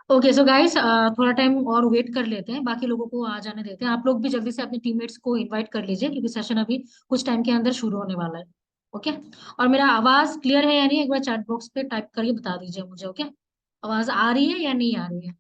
Okay so guys, थोड़ा time और wait कर लेते हैं, बाकी लोगों को आ जाने देते हैं। आप लोग भी जल्दी से अपने टीममेट्स को इनवाइट कर लीजिए क्योंकि सेशन अभी कुछ टाइम के अंदर शुरू होने वाला है। ओके। और मेरा आवाज क्लियर है या नहीं, एक बार चैट बॉक्स पे टाइप करके बता दीजिए मुझे। ओके। आवाज आ रही है या नहीं आ रही है?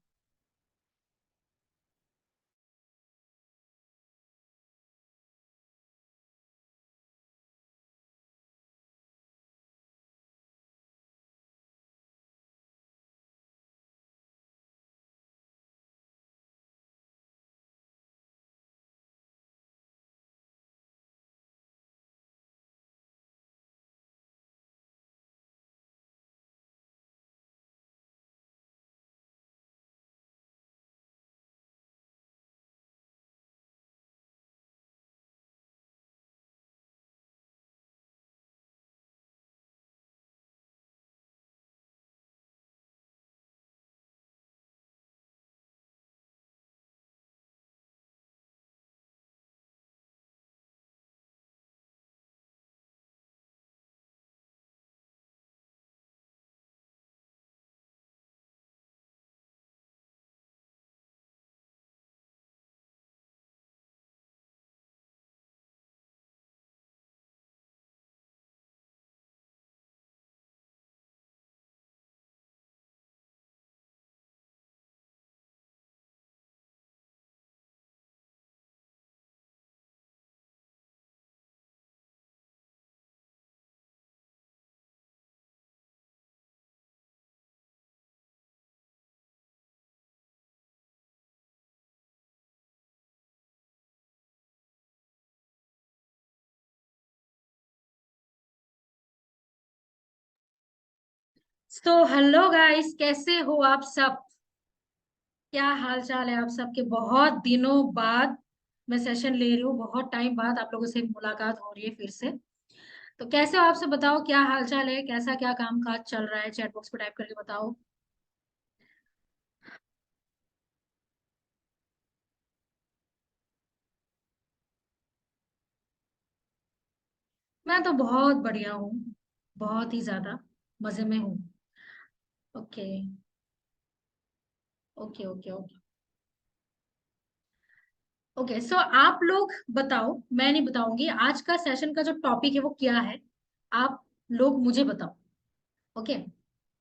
तो हेलो गाइस, कैसे हो आप सब? क्या हाल चाल है आप सबके? बहुत दिनों बाद मैं सेशन ले रही हूँ, बहुत टाइम बाद आप लोगों से मुलाकात हो रही है फिर से। तो कैसे हो आप सब? बताओ क्या हाल चाल है, कैसा क्या काम काज चल रहा है, चैट बॉक्स पे टाइप करके बताओ। मैं तो बहुत बढ़िया हूँ, बहुत ही ज्यादा मजे में हूँ। Okay okay okay okay. Okay so आप लोग बताओ, मैं नहीं बताऊंगी आज का सेशन का जो टॉपिक है वो क्या है। आप लोग मुझे बताओ। ओके।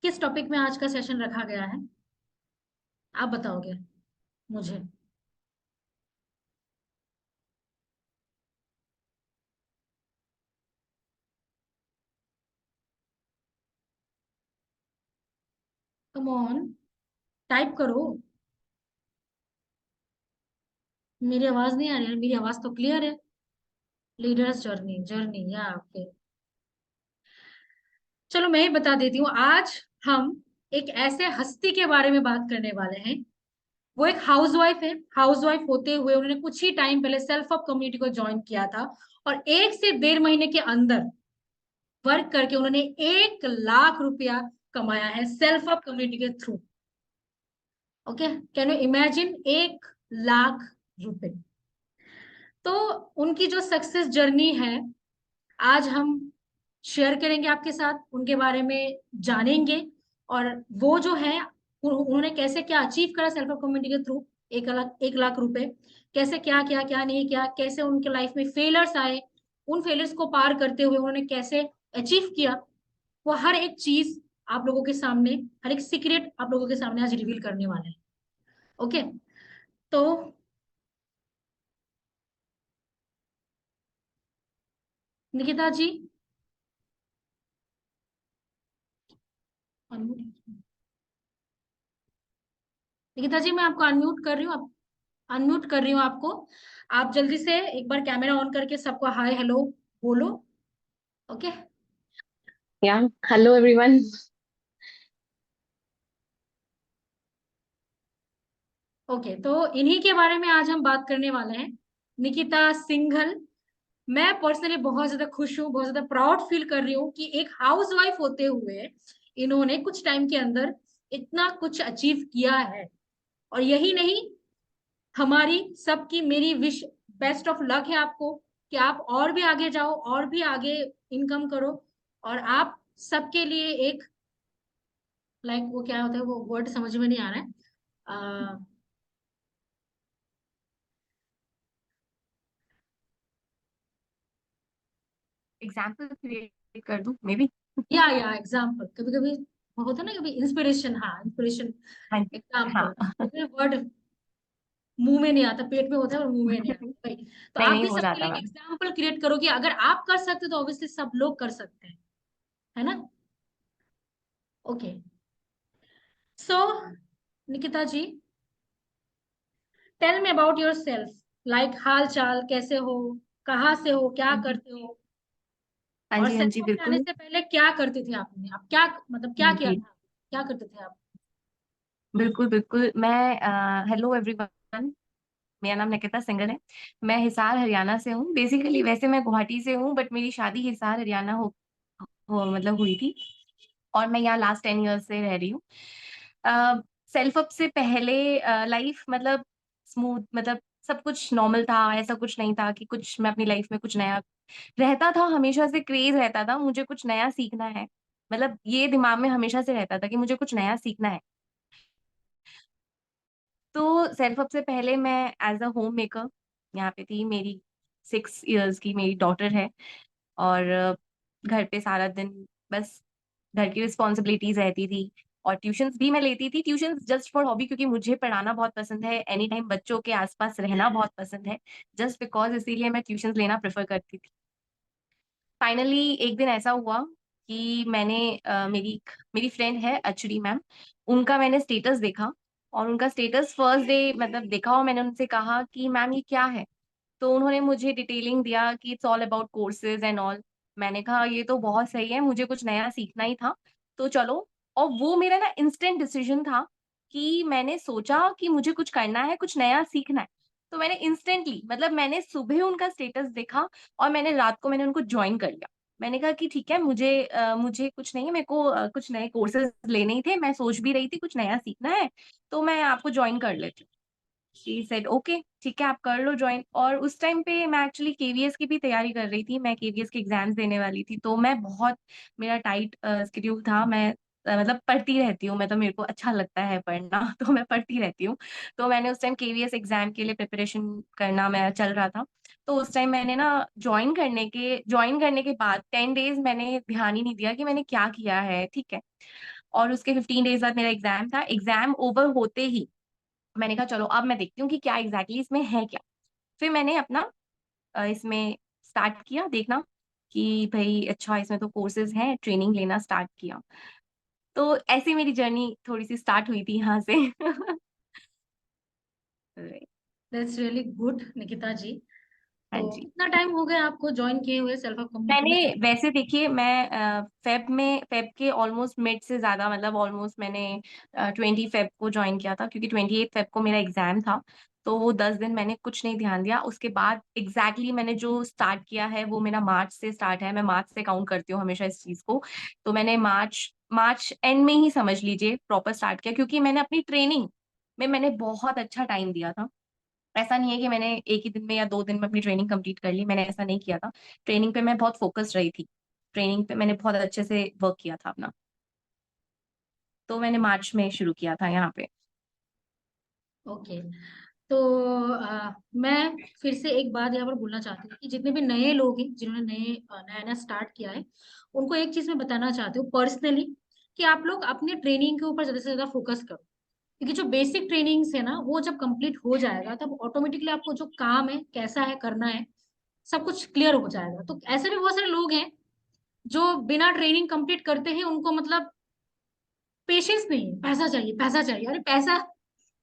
किस टॉपिक में आज का सेशन रखा गया है? आप बताओगे मुझे। कम ऑन, टाइप करो। मेरी आवाज नहीं आ रही है? मेरी आवाज तो क्लियर है। लीडर्स जर्नी, जर्नी या ओके। चलो मैं ही बता देती हूँ। आज हम एक ऐसे हस्ती के बारे में बात करने वाले हैं। वो एक हाउसवाइफ है। हाउसवाइफ होते हुए उन्होंने कुछ ही टाइम पहले सेल्फ हेल्प कम्युनिटी को ज्वाइन किया था, और 1 से 1.5 महीने के अंदर वर्क करके उन्होंने 1 लाख रुपया कमाया है सेल्फ हेल्प कम्युनिटी के through. Okay. Can you imagine? 1 lakh रुपए। तो उनकी जो सक्सेस जर्नी है, आज हम शेयर करेंगे आपके साथ, उनके बारे में जानेंगे। और वो जो है, उन्होंने कैसे क्या अचीव करा सेल्फ हेल्प कम्युनिटी के थ्रू। 1 लाख रुपए कैसे, क्या क्या क्या नहीं किया, कैसे उनके लाइफ में फेलियर्स आए, उन फेलियर्स को पार करते हुए उन्होंने कैसे अचीव किया, वो हर एक चीज आप लोगों के सामने, हर एक सीक्रेट आप लोगों के सामने आज रिवील करने वाले हैं। ओके। तो निकिता जी, unmute- निकिता जी मैं आपको अनम्यूट कर रही हूँ। अनम्यूट कर रही हूँ आपको। आप जल्दी से एक बार कैमरा ऑन करके सबको हाय हेलो बोलो। Okay. Yeah, hello everyone. Okay तो इन्हीं के बारे में आज हम बात करने वाले हैं। निकिता सिंघल। मैं पर्सनली बहुत ज्यादा खुश हूँ, बहुत ज्यादा प्राउड फील कर रही हूँ कि एक हाउसवाइफ होते हुए इन्होंने कुछ टाइम के अंदर इतना कुछ अचीव किया है। और यही नहीं, हमारी सबकी, मेरी विश, बेस्ट ऑफ लक है आपको कि आप और भी आगे जाओ, और भी आगे इनकम करो। और आप सबके लिए एक, लाइक वो क्या होता है, वो वर्ड समझ में नहीं आ रहा है। एग्जाम्पल क्रिएट कर दूं मे बी। या एग्जाम्पल, कभी कभी होता है ना, कभी इंस्पिरेशन, हाँ इंस्पिरेशन, हाँ एग्जाम्पल, हाँ। वर्ड मुंह में नहीं आता, पेट में होता है और मुंह में नहीं आता भाई। तो नहीं आप नहीं, भी हो सबके जाता लिए मैम। एग्जाम्पल क्रिएट करो कि अगर आप कर सकते हो तो ऑब्वियसली सब लोग कर सकते हैं, है ना। Okay, so Nikita ji, tell me about yourself, like हाल चाल कैसे हो, कहाँ से हो, क्या करते हो, हाँ और जी हाँ जी, सेल्फ में आने बिल्कुल। से पहले क्या करती थी आपने, आप क्या मतलब क्या किया जी था, क्या करते थे आप। बिल्कुल बिल्कुल। मैं हेलो एवरीवन, मेरा नाम निकिता सिंगर है। मैं हिसार हरियाणा से हूँ बेसिकली। वैसे मैं गुवाहाटी से हूँ, बट मेरी शादी हिसार हरियाणा हो मतलब हुई थी। और मैं यहाँ लास्ट 10 ईयर्स से रह रही हूँ। सेल्फ अप से पहले लाइफ मतलब स्मूथ, मतलब सब कुछ नॉर्मल था। ऐसा कुछ नहीं था कि कुछ मैं अपनी लाइफ में कुछ नया रहता था। हमेशा से क्रेज रहता था मुझे कुछ नया सीखना है। मतलब ये दिमाग में हमेशा से रहता था कि मुझे कुछ नया सीखना है। तो सेल्फ अप से पहले मैं एज अ होम मेकर यहाँ पे थी। मेरी 6 इयर्स की मेरी डॉटर है। और घर पे सारा दिन बस घर की रिस्पॉन्सिबिलिटीज रहती थी। और ट्यूशंस भी मैं लेती थी, ट्यूशंस जस्ट फॉर हॉबी, क्योंकि मुझे पढ़ाना बहुत पसंद है। एनी टाइम बच्चों के आसपास रहना बहुत पसंद है। जस्ट बिकॉज इसीलिए मैं ट्यूशंस लेना प्रेफर करती थी। फाइनली एक दिन ऐसा हुआ कि मैंने मेरी फ्रेंड है अचरी मैम, उनका मैंने स्टेटस देखा। और उनका स्टेटस फर्स्ट डे मतलब देखा, और मैंने उनसे कहा कि मैम ये क्या है। तो उन्होंने मुझे डिटेलिंग दिया कि it's all about courses and all. मैंने कहा ये तो बहुत सही है, मुझे कुछ नया सीखना ही था, तो चलो। और वो मेरा ना इंस्टेंट डिसीजन था कि मैंने सोचा कि मुझे कुछ करना है, कुछ नया सीखना है। तो मैंने इंस्टेंटली मतलब मैंने सुबह उनका स्टेटस देखा और मैंने रात को मैंने उनको ज्वाइन कर लिया। मैंने कहा कि ठीक है, मुझे कुछ नहीं है, मेरे को कुछ नए कोर्सेज लेने ही थे। मैं सोच भी रही थी कुछ नया सीखना है, तो मैं आपको ज्वाइन कर लेती हूँ। शी सेड ओके ठीक है, आप कर लो ज्वाइन। और उस टाइम पे मैं एक्चुअली केवीएस की भी तैयारी कर रही थी। मैं केवीएस के एग्जाम्स देने वाली थी, तो मैं बहुत मेरा टाइट स्केड्यूल था। मैं मतलब पढ़ती रहती हूँ। मैं तो मेरे को अच्छा लगता है पढ़ना तो मैं पढ़ती रहती हूँ। तो मैंने उस टाइम केवीएस एग्जाम के लिए प्रिपरेशन करना मैं चल रहा था। तो उस टाइम मैंने ना ज्वाइन करने के बाद 10 डेज मैंने ध्यान ही नहीं दिया कि मैंने क्या किया है, ठीक है। और उसके 15 डेज बाद मेरा एग्जाम था। एग्जाम ओवर होते ही मैंने कहा चलो अब मैं देखती हूँ कि क्या एग्जैक्टली इसमें है क्या। फिर मैंने अपना इसमें स्टार्ट किया देखना कि भाई अच्छा इसमें तो कोर्सेज हैं, ट्रेनिंग लेना स्टार्ट किया। तो ऐसी मेरी जर्नी थोड़ी सी स्टार्ट हुई थी यहाँ से दैट्स रियली गुड निकिता जी। हाँ तो जी। कितना टाइम हो गया आपको ज्वाइन किए हुए सेल्फ हेल्प कम्युनिटी मैंने में। वैसे देखिए, मैं फेब के ऑलमोस्ट मिड से ज्यादा मतलब ऑलमोस्ट मैंने 20 फेब को ज्वाइन किया था, क्योंकि 28 फेब को मेरा एग्जाम था। तो वो 10 दिन मैंने कुछ नहीं ध्यान दिया। उसके बाद मैंने जो स्टार्ट किया है वो मेरा मार्च से स्टार्ट है। मैं मार्च से काउंट करती हूँ हमेशा इस चीज को। तो मैंने मार्च मार्च एंड में ही समझ लीजिए प्रॉपर स्टार्ट किया, क्योंकि मैंने अपनी ट्रेनिंग में मैंने बहुत अच्छा टाइम दिया था। ऐसा नहीं है कि मैंने एक ही दिन में या 2 दिन में अपनी ट्रेनिंग कंप्लीट कर ली, मैंने ऐसा नहीं किया था। ट्रेनिंग पे मैं बहुत फोकस्ड रही थी। ट्रेनिंग पे मैंने बहुत अच्छे से वर्क किया था अपना। तो मैंने मार्च में शुरू किया था यहाँ पे। ओके, तो मैं फिर से एक बात यहाँ पर बोलना चाहती हूँ कि जितने भी नए लोग हैं जिन्होंने नया नया स्टार्ट किया है, उनको एक चीज मैं बताना चाहती हूँ पर्सनली, कि आप लोग अपने ट्रेनिंग के ऊपर ज्यादा से ज्यादा फोकस करो। क्योंकि जो बेसिक ट्रेनिंग्स है ना, वो जब कंप्लीट हो जाएगा तब ऑटोमेटिकली आपको जो काम है कैसा है करना है सब कुछ क्लियर हो जाएगा। तो ऐसे भी बहुत सारे लोग हैं जो बिना ट्रेनिंग कंप्लीट करते हैं, उनको मतलब पेशेंस नहीं है, पैसा चाहिए पैसा चाहिए। अरे पैसा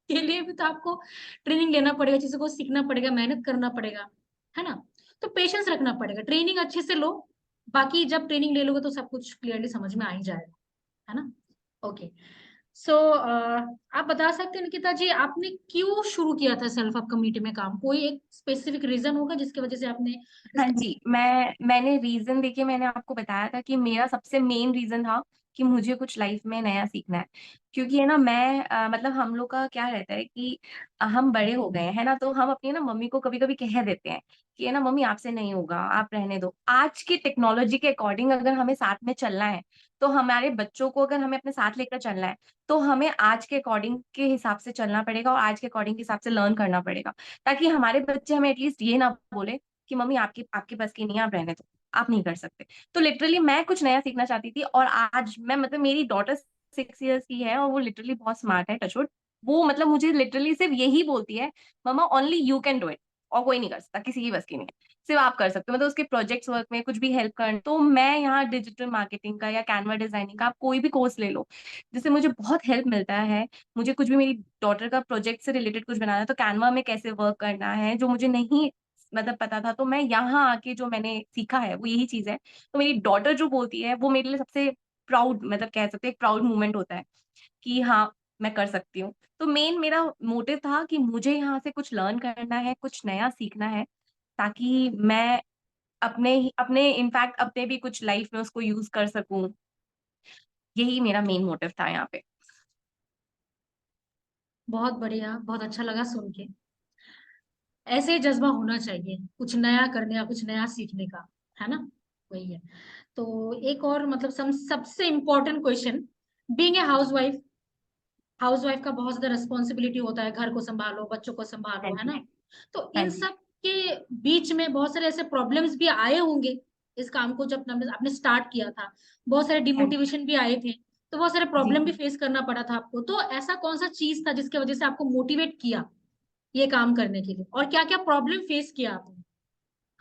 के लिए भी तो आपको ट्रेनिंग लेना पड़ेगा, चीजों को सीखना पड़ेगा, मेहनत करना पड़ेगा, है ना। तो पेशेंस रखना पड़ेगा, ट्रेनिंग अच्छे से लो। बाकी जब ट्रेनिंग ले लोगे तो सब कुछ क्लियरली समझ में आ ही जाएगा, है ना। ओके, सो आप बता सकते हैं निकिता जी, आपने क्यों शुरू किया था सेल्फ हेल्प कम्युनिटी में काम, कोई एक स्पेसिफिक रीजन होगा जिसकी वजह से आपने इस हाँ जी, मैंने रीजन देखिए, मैंने आपको बताया था कि मेरा सबसे मेन रीजन था कि मुझे कुछ लाइफ में नया सीखना है। क्योंकि है ना, मैं मतलब हम लोग का क्या रहता है कि हम बड़े हो गए हैं ना, तो हम अपनी ना मम्मी को कभी कभी कह देते हैं कि है ना मम्मी आपसे नहीं होगा, आप रहने दो। आज की टेक्नोलॉजी के अकॉर्डिंग अगर हमें साथ में चलना है, तो हमारे बच्चों को अगर हमें अपने साथ लेकर चलना है, तो हमें आज के अकॉर्डिंग के हिसाब से चलना पड़ेगा और आज के अकॉर्डिंग के हिसाब से लर्न करना पड़ेगा, ताकि हमारे बच्चे हमें एटलीस्ट ये ना बोले कि मम्मी आपकी आपके बस की नहीं है, आप रहने दो, आप नहीं कर सकते। तो लिटरली मैं कुछ नया सीखना चाहती थी, और आज मैं मतलब मेरी डॉटर 6 इयर्स की है और वो लिटरली बहुत स्मार्ट है, टचवुड। वो मतलब मुझे लिटरली सिर्फ यही बोलती है, मम्मा only you can do it, और कोई नहीं कर सकता, किसी की बस की नहीं है, सिर्फ आप कर सकते हो। मतलब उसके प्रोजेक्ट्स वर्क में कुछ भी हेल्प करना, तो मैं यहाँ डिजिटल मार्केटिंग का या कैनवा डिजाइनिंग का, आप कोई भी कोर्स ले लो, जिससे मुझे बहुत हेल्प मिलता है। मुझे कुछ भी मेरी डॉटर का प्रोजेक्ट से रिलेटेड कुछ बनाना है, तो कैनवा में कैसे वर्क करना है, जो मुझे नहीं मतलब पता था, तो मैं यहाँ आके जो मैंने सीखा है वो यही चीज है। तो मेरी डॉटर जो बोलती है वो मेरे लिए सबसे प्राउड, मतलब कह सकते हैं एक प्राउड मोमेंट होता है कि हाँ मैं कर सकती हूँ। तो मेन मेरा मोटिव था कि मुझे यहाँ से कुछ लर्न करना है, कुछ नया सीखना है, ताकि मैं अपने इनफैक्ट अपने भी कुछ लाइफ में उसको यूज कर सकूं। यही मेरा मेन मोटिव था यहाँ पे। बहुत बढ़िया, बहुत अच्छा लगा सुन के। ऐसे ही जज्बा होना चाहिए कुछ नया करने का, कुछ नया सीखने का, है ना? वही है। तो एक और मतलब सबसे important question, being a house wife का बहुत ज्यादा रिस्पॉन्सिबिलिटी होता है, घर को संभालो, बच्चों को हाँ संभालो, है जी। ना? तो हाँ इन जी। सब के बीच में बहुत सारे ऐसे प्रॉब्लम्स भी आए होंगे। इस काम को जब आपने स्टार्ट किया था, बहुत सारे हाँ जी। डिमोटिवेशन भी आए थे, तो बहुत सारे जी प्रॉब्लम भी जी। फेस करना पड़ा था आपको। तो ऐसा कौन सा चीज था जिसकी वजह से आपको मोटिवेट किया ये काम करने के लिए, और क्या क्या प्रॉब्लम फेस किया आपने?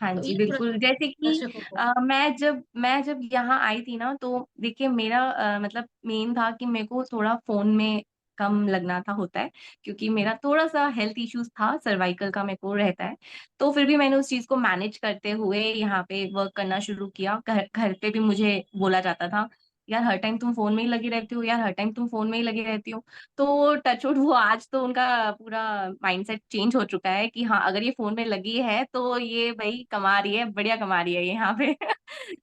हाँ तो जी, ये थोड़ा बिल्कुल। जैसे कि दर्शकों को। मैं जब यहाँ आई थी ना, तो देखिए मेरा मतलब मेन था कि मेरे को थोड़ा फोन में कम लगना था, होता है, क्योंकि मेरा थोड़ा सा हेल्थ इश्यूज था, सर्वाइकल का मेरे को रहता है। तो फिर भी मैंने उस चीज को मैनेज करते हुए यहाँ पे वर्क करना शुरू किया। घर घर पे भी मुझे बोला जाता था, यार हर टाइम तुम फोन में ही लगी रहती हो, यार हर टाइम तुम फोन में ही लगी रहती हो। तो टचवुड वो आज तो उनका पूरा माइंडसेट चेंज हो चुका है कि हाँ अगर ये फोन में लगी है तो ये भाई कमा रही है, बढ़िया कमा रही है ये यहाँ पे।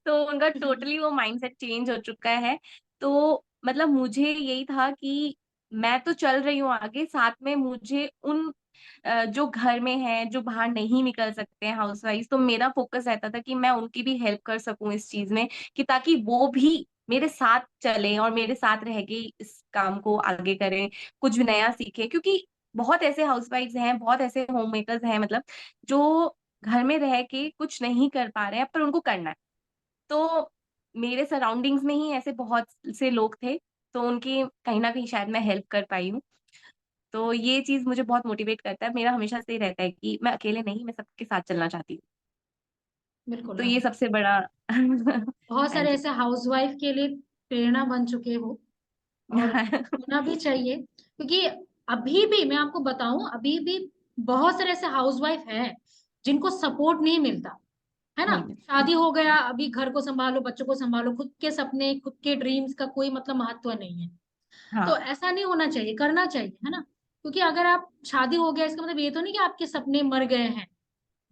तो उनका टोटली वो माइंडसेट चेंज हो चुका है। तो मतलब मुझे यही था कि मैं तो चल रही हूँ आगे, साथ में मुझे उन जो घर में है, जो बाहर नहीं निकल सकते हैं हाउसवाइफ, तो मेरा फोकस रहता था कि मैं उनकी भी हेल्प कर सकूं इस चीज में, कि ताकि वो भी मेरे साथ चलें और मेरे साथ रह के इस काम को आगे करें, कुछ भी नया सीखें। क्योंकि बहुत ऐसे हाउसवाइफ्स हैं, बहुत ऐसे होम मेकर्स हैं, मतलब जो घर में रह के कुछ नहीं कर पा रहे हैं पर उनको करना है। तो मेरे सराउंडिंग्स में ही ऐसे बहुत से लोग थे, तो उनकी कहीं ना कहीं शायद मैं हेल्प कर पाई हूँ। तो ये चीज मुझे बहुत मोटिवेट करता है। मेरा हमेशा से ही रहता है कि मैं अकेले नहीं, मैं सबके साथ चलना चाहती हूँ। बिल्कुल तो आप ये सबसे बड़ा बहुत हाँ सारे जी। ऐसे हाउसवाइफ के लिए प्रेरणा बन चुके हो, और होना भी चाहिए, क्योंकि अभी भी मैं आपको बताऊं, अभी भी बहुत सारे ऐसे हाउसवाइफ हैं जिनको सपोर्ट नहीं मिलता, है ना? नहीं मिलता। शादी हो गया, अभी घर को संभालो, बच्चों को संभालो, खुद के सपने, खुद के ड्रीम्स का कोई मतलब महत्व नहीं है। तो हाँ ऐसा नहीं होना चाहिए, करना चाहिए, है ना? क्योंकि अगर आप शादी हो गया, इसका मतलब ये तो नहीं कि आपके सपने मर गए हैं।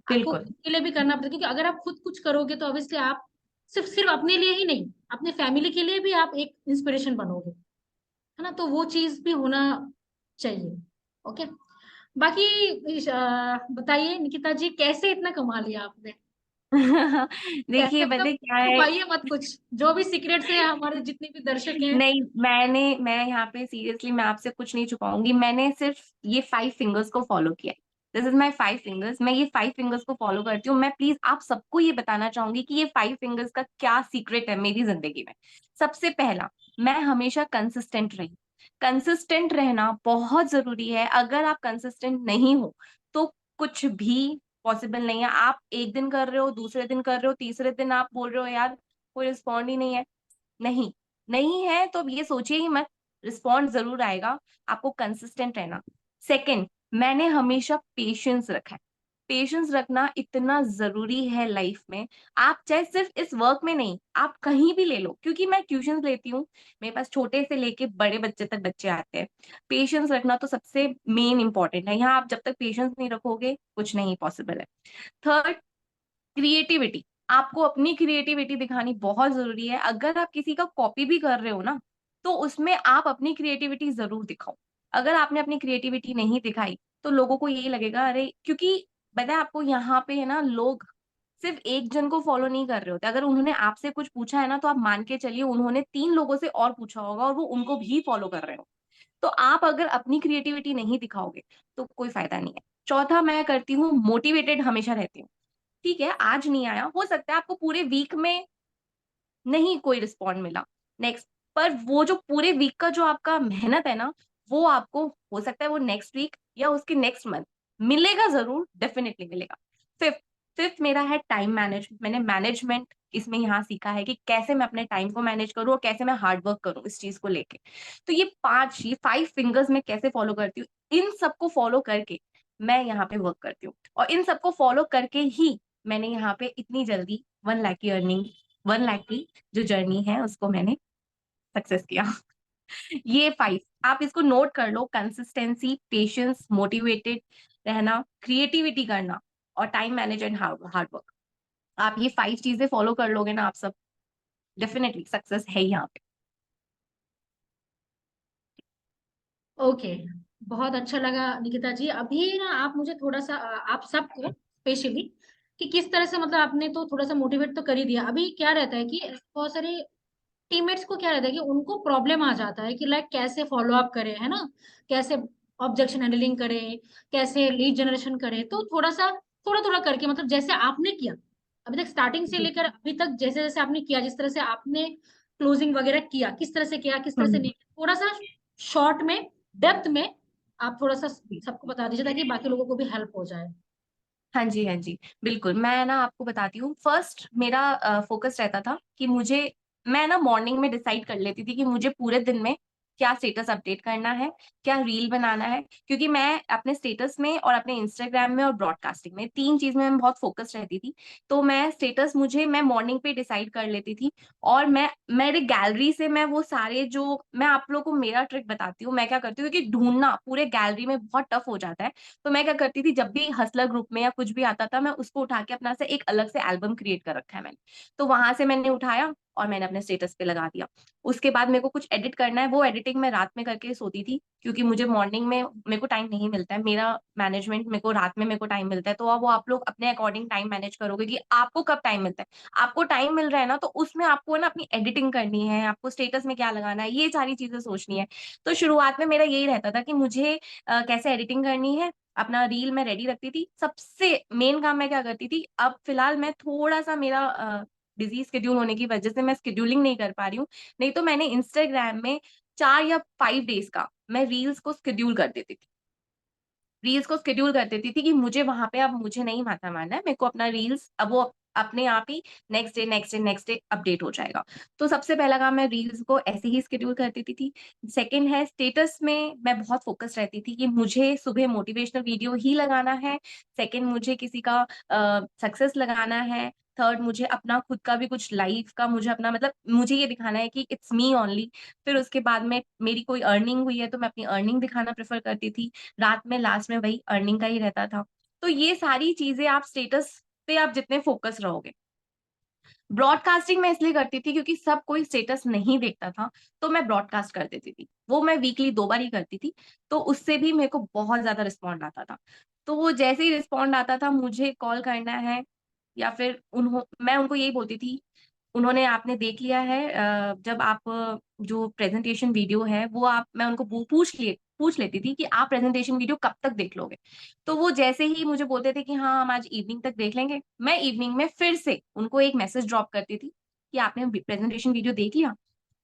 आपको बिल्कुल। खुद के लिए भी करना पड़ता है, क्योंकि अगर आप खुद कुछ करोगे तो ऑब्वियसली आप सिर्फ सिर्फ अपने लिए ही नहीं, अपने फैमिली के लिए भी आप एक इंस्पिरेशन बनोगे, है ना? तो वो चीज भी होना चाहिए। ओके। बाकी बताइए निकिता जी, कैसे इतना कमा लिया आपने? देखिए कैसे मतलब, पता क्या है। छुपाइए मत कुछ, जो भी सीक्रेट्स है, हमारे जितने भी दर्शक हैं। नहीं, मैं यहाँ पे सीरियसली मैं आपसे कुछ नहीं छुपाऊंगी। मैंने सिर्फ ये 5 फिंगर्स को फॉलो किया। This is my 5 fingers. मैं ये 5 फिंगर्स को फॉलो करती हूँ। मैं प्लीज आप सबको ये बताना चाहूंगी कि ये 5 फिंगर्स का क्या सीक्रेट है मेरी जिंदगी में। सबसे पहला, मैं हमेशा कंसिस्टेंट रही। कंसिस्टेंट रहना बहुत जरूरी है। अगर आप कंसिस्टेंट नहीं हो तो कुछ भी पॉसिबल नहीं है। आप एक दिन कर रहे हो, दूसरे दिन कर रहे हो, तीसरे दिन आप बोल रहे हो यार कोई रिस्पॉन्ड ही नहीं है। नहीं, नहीं है तो अब ये सोचिए ही मत, रिस्पॉन्ड जरूर आएगा। आपको कंसिस्टेंट रहना। सेकंड, मैंने हमेशा पेशेंस रखा है। पेशेंस रखना इतना जरूरी है लाइफ में। आप चाहे सिर्फ इस वर्क में नहीं, आप कहीं भी ले लो, क्योंकि मैं ट्यूशन लेती हूँ, मेरे पास छोटे से लेके बड़े बच्चे तक बच्चे आते हैं। पेशेंस रखना तो सबसे मेन इंपॉर्टेंट है यहाँ। आप जब तक पेशेंस नहीं रखोगे कुछ नहीं पॉसिबल है। Third, creativity. आपको अपनी क्रिएटिविटी दिखानी बहुत जरूरी है। अगर आप किसी का कॉपी भी कर रहे हो ना, तो उसमें आप अपनी क्रिएटिविटी जरूर दिखाओ। अगर आपने अपनी क्रिएटिविटी नहीं दिखाई, तो लोगों को यही लगेगा, अरे क्योंकि पता है आपको, यहाँ पे है ना, लोग सिर्फ एक जन को फॉलो नहीं कर रहे होते। अगर उन्होंने आपसे कुछ पूछा है ना, तो आप मान के चलिए उन्होंने 3 लोगों से और पूछा होगा और वो उनको भी फॉलो कर रहे हो। तो आप अगर अपनी क्रिएटिविटी नहीं दिखाओगे, तो कोई फायदा नहीं है। चौथा, मैं करती हूँ मोटिवेटेड हमेशा रहती हूँ। ठीक है, आज नहीं आया, हो सकता है आपको पूरे वीक में नहीं कोई रिस्पॉन्ड मिला नेक्स्ट, पर वो जो पूरे वीक का जो आपका मेहनत है ना, वो आपको हो सकता है वो नेक्स्ट वीक या उसके नेक्स्ट मंथ मिलेगा, जरूर डेफिनेटली मिलेगा। फिफ्थ फिफ्थ मेरा है टाइम मैनेजमेंट। मैंने मैनेजमेंट इसमें यहाँ सीखा है कि कैसे मैं अपने टाइम को मैनेज करूँ और कैसे मैं हार्ड वर्क करूँ इस चीज को लेके। तो ये 5 फिंगर्स मैं कैसे फॉलो करती हूँ, इन सबको फॉलो करके मैं यहाँ पे वर्क करती हूँ, और इन सबको फॉलो करके ही मैंने यहाँ पे इतनी जल्दी 1 लाख की अर्निंग, 1 लाख की जो जर्नी है उसको मैंने सक्सेस किया। ये 5 आप इसको नोट कर लो: कंसिस्टेंसी, पेशेंस, मोटिवेटेड रहना, क्रिएटिविटी करना, और time manage and hard work. आप ये 5 चीजें फॉलो कर लोगे ना, आप सब डेफिनेटली सक्सेस है यहाँ पे। ओके, बहुत अच्छा लगा निकिता जी। अभी ना आप मुझे थोड़ा सा आप सबको स्पेशली कि किस तरह से, मतलब आपने तो थोड़ा सा मोटिवेट तो कर ही दिया। अभी क्या रहता है कि बहुत सारे टीममेट्स को क्या रहता है कि उनको प्रॉब्लम आ जाता है कि लाइक कैसे फॉलो अप करें, है ना, कैसे ऑब्जेक्शन हैंडलिंग करें, कैसे लीड जनरेशन करें। तो थोड़ा थोड़ा करके, मतलब जैसे आपने किया अभी तक, स्टार्टिंग से जी। लेकर अभी तक, जैसे जैसे आपने किया, जिस तरह से आपने क्लोजिंग वगैरह किया, किस तरह से किया, किस तरह से हम्म। नहीं, थोड़ा सा शॉर्ट में, डेप्थ में आप थोड़ा सा जी। सबको बता दीजिए ताकि बाकी लोगों को भी हेल्प हो जाए। हाँ जी, हाँ जी, बिल्कुल। मैं ना आपको बताती हूँ, फर्स्ट मेरा फोकस रहता था कि मुझे, मैं ना मॉर्निंग में डिसाइड कर लेती थी कि मुझे पूरे दिन में क्या स्टेटस अपडेट करना है, क्या रील बनाना है, क्योंकि मैं अपने स्टेटस में और अपने इंस्टाग्राम में और ब्रॉडकास्टिंग में 3 चीज में मैं बहुत फोकस रहती थी। तो मैं स्टेटस, मुझे, मैं मॉर्निंग पे डिसाइड कर लेती थी, और मैं मेरे गैलरी से मैं वो सारे जो, मैं आप लोगों को मेरा ट्रिक बताती हूँ, मैं क्या करती हूँ, क्योंकि ढूंढना पूरे गैलरी में बहुत टफ हो जाता है। तो मैं क्या करती थी, जब भी हसलर ग्रुप में या कुछ भी आता था, मैं उसको उठा के अपना से एक अलग से एल्बम क्रिएट कर रखा है मैंने। तो वहां से मैंने उठाया और मैंने अपने स्टेटस पे लगा दिया। उसके बाद मेरे को कुछ एडिट करना है, वो एडिटिंग मैं रात में करके सोती थी, क्योंकि मुझे मॉर्निंग में मेरे को टाइम नहीं मिलता है। मेरा मैनेजमेंट, मेरे को रात में मेरे को टाइम मिलता है। तो अब वो आप लोग अपने अकॉर्डिंग टाइम मैनेज करोगे कि आपको कब टाइम मिलता है। आपको टाइम मिल रहा है ना, तो उसमें आपको ना अपनी एडिटिंग करनी है, आपको स्टेटस में क्या लगाना है, ये सारी चीजें सोचनी है। तो शुरुआत में मेरा यही रहता था कि मुझे कैसे एडिटिंग करनी है, अपना रील मैं रेडी रखती थी। सबसे मेन काम मैं क्या करती थी, अब फिलहाल मैं थोड़ा सा मेरा बिजी स्केड्यूल होने की वजह से मैं स्केड्यूलिंग नहीं कर पा रही हूँ। नहीं तो मैंने इंस्टाग्राम में 4 या 5 डेज का मैं रील्स को स्केड्यूल कर देती थी। रील्स को शेड्यूल कर देती थी कि मुझे वहां पे, अब मुझे नहीं माथा मारना है, मेरे को अपना रील्स, अब वो अपने आप ही next day next day next day update हो जाएगा। तो सबसे पहला काम, मैं रील्स को ऐसे ही शेड्यूल कर देती थी। सेकंड है, स्टेटस में मैं बहुत फोकस रहती थी कि मुझे सुबह मोटिवेशनल वीडियो ही लगाना है। सेकंड, मुझे किसी का सक्सेस लगाना है। थर्ड, मुझे अपना खुद का भी कुछ लाइफ का, मुझे अपना, मतलब मुझे ये दिखाना है कि इट्स मी ओनली। फिर उसके बाद में मेरी कोई अर्निंग हुई है तो मैं अपनी अर्निंग दिखाना प्रेफर करती थी। रात में लास्ट में वही अर्निंग का ही रहता था। तो ये सारी चीजें, आप स्टेटस पे आप जितने फोकस रहोगे। ब्रॉडकास्टिंग मैं इसलिए करती थी क्योंकि सब कोई स्टेटस नहीं देखता था, तो मैं ब्रॉडकास्ट कर देती थी। वो मैं वीकली 2 बार ही करती थी। तो उससे भी मेरे को बहुत ज्यादा रिस्पॉन्ड आता था। तो वो जैसे ही रिस्पॉन्ड आता था, मुझे कॉल करना है, या फिर मैं उनको यही बोलती थी, उन्होंने, आपने देख लिया है, जब आप जो प्रेजेंटेशन वीडियो है वो आप, मैं उनको पूछ लेती थी कि आप प्रेजेंटेशन वीडियो कब तक देख लोगे। तो वो जैसे ही मुझे बोलते थे कि हाँ हम आज इवनिंग तक देख लेंगे, मैं इवनिंग में फिर से उनको एक मैसेज ड्रॉप करती थी कि आपने प्रेजेंटेशन वीडियो देख लिया।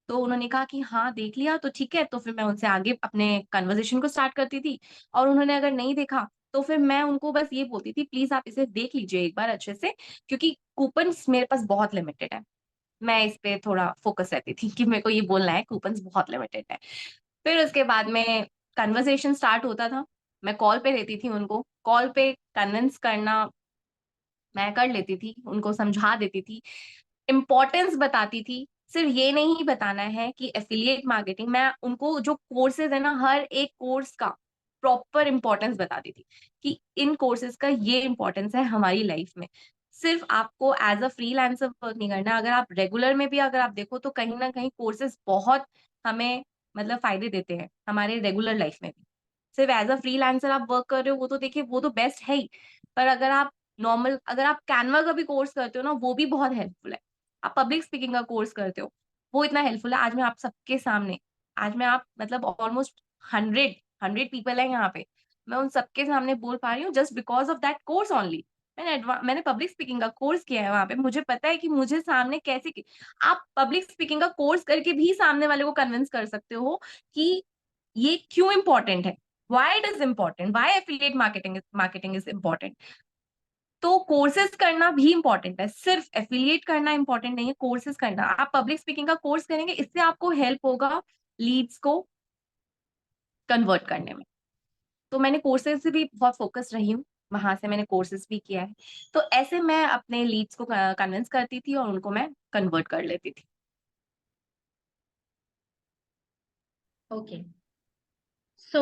तो उन्होंने कहा कि हाँ देख लिया, तो ठीक है। तो फिर मैं उनसे आगे अपने कन्वर्सेशन को स्टार्ट करती थी। और उन्होंने अगर नहीं देखा, तो फिर मैं उनको बस ये बोलती थी, प्लीज आप इसे देख लीजिए एक बार अच्छे से, क्योंकि कूपन्स मेरे पास बहुत लिमिटेड है। मैं इस पे थोड़ा फोकस रहती थी कि मेरे को ये बोलना है, कूपन्स बहुत लिमिटेड है। फिर उसके बाद में कन्वर्सेशन स्टार्ट होता था। मैं कॉल पे रहती थी, उनको कॉल पे कन्विंस करना मैं कर लेती थी, उनको समझा देती थी, इम्पोर्टेंस बताती थी। सिर्फ ये नहीं बताना है कि एफिलिएट मार्केटिंग, मैं उनको जो कोर्सेज है ना, हर एक कोर्स का प्रॉपर इंपॉर्टेंस बताती थी कि इन कोर्सेज का ये इंपॉर्टेंस है हमारी लाइफ में। सिर्फ आपको एज अ फ्रीलांसर वर्क नहीं करना। अगर आप रेगुलर में भी अगर आप देखो तो कहीं ना कहीं कोर्सेज बहुत हमें मतलब फायदे देते हैं हमारे रेगुलर लाइफ में भी। सिर्फ एज अ फ्रीलांसर आप वर्क कर रहे हो वो तो देखिए वो तो बेस्ट है ही, पर अगर आप नॉर्मल अगर आप कैनवा का भी कोर्स करते हो ना वो भी बहुत हेल्पफुल है। आप पब्लिक स्पीकिंग का कोर्स करते हो वो इतना हेल्पफुल है। आज मैं आप सबके सामने, आज मैं आप मतलब ऑलमोस्ट 100 पीपल है यहाँ पे, मैं उन सबके सामने बोल पा रही हूँ just because of that course only. मैंने पब्लिक स्पीकिंग का कोर्स किया है वहां पे, मुझे पता है कि मुझे सामने कैसे आप पब्लिक स्पीकिंग का कोर्स करके भी सामने वाले को कन्विंस कर सकते हो कि ये क्यों इंपॉर्टेंट है, why it is important, why affiliate marketing is important. तो कोर्सेज करना भी इंपॉर्टेंट है, सिर्फ एफिलिएट करना इंपॉर्टेंट नहीं है, कोर्सेज करना। आप पब्लिक स्पीकिंग का कोर्स करेंगे इससे आपको हेल्प होगा लीड्स को कन्वर्ट करने में। तो मैंने कोर्सेज से भी बहुत फोकस रही हूँ, वहां से मैंने कोर्सेज भी किया है। तो ऐसे मैं अपने लीड्स को कन्विंस करती थी और उनको मैं कन्वर्ट कर लेती थी। ओके। सो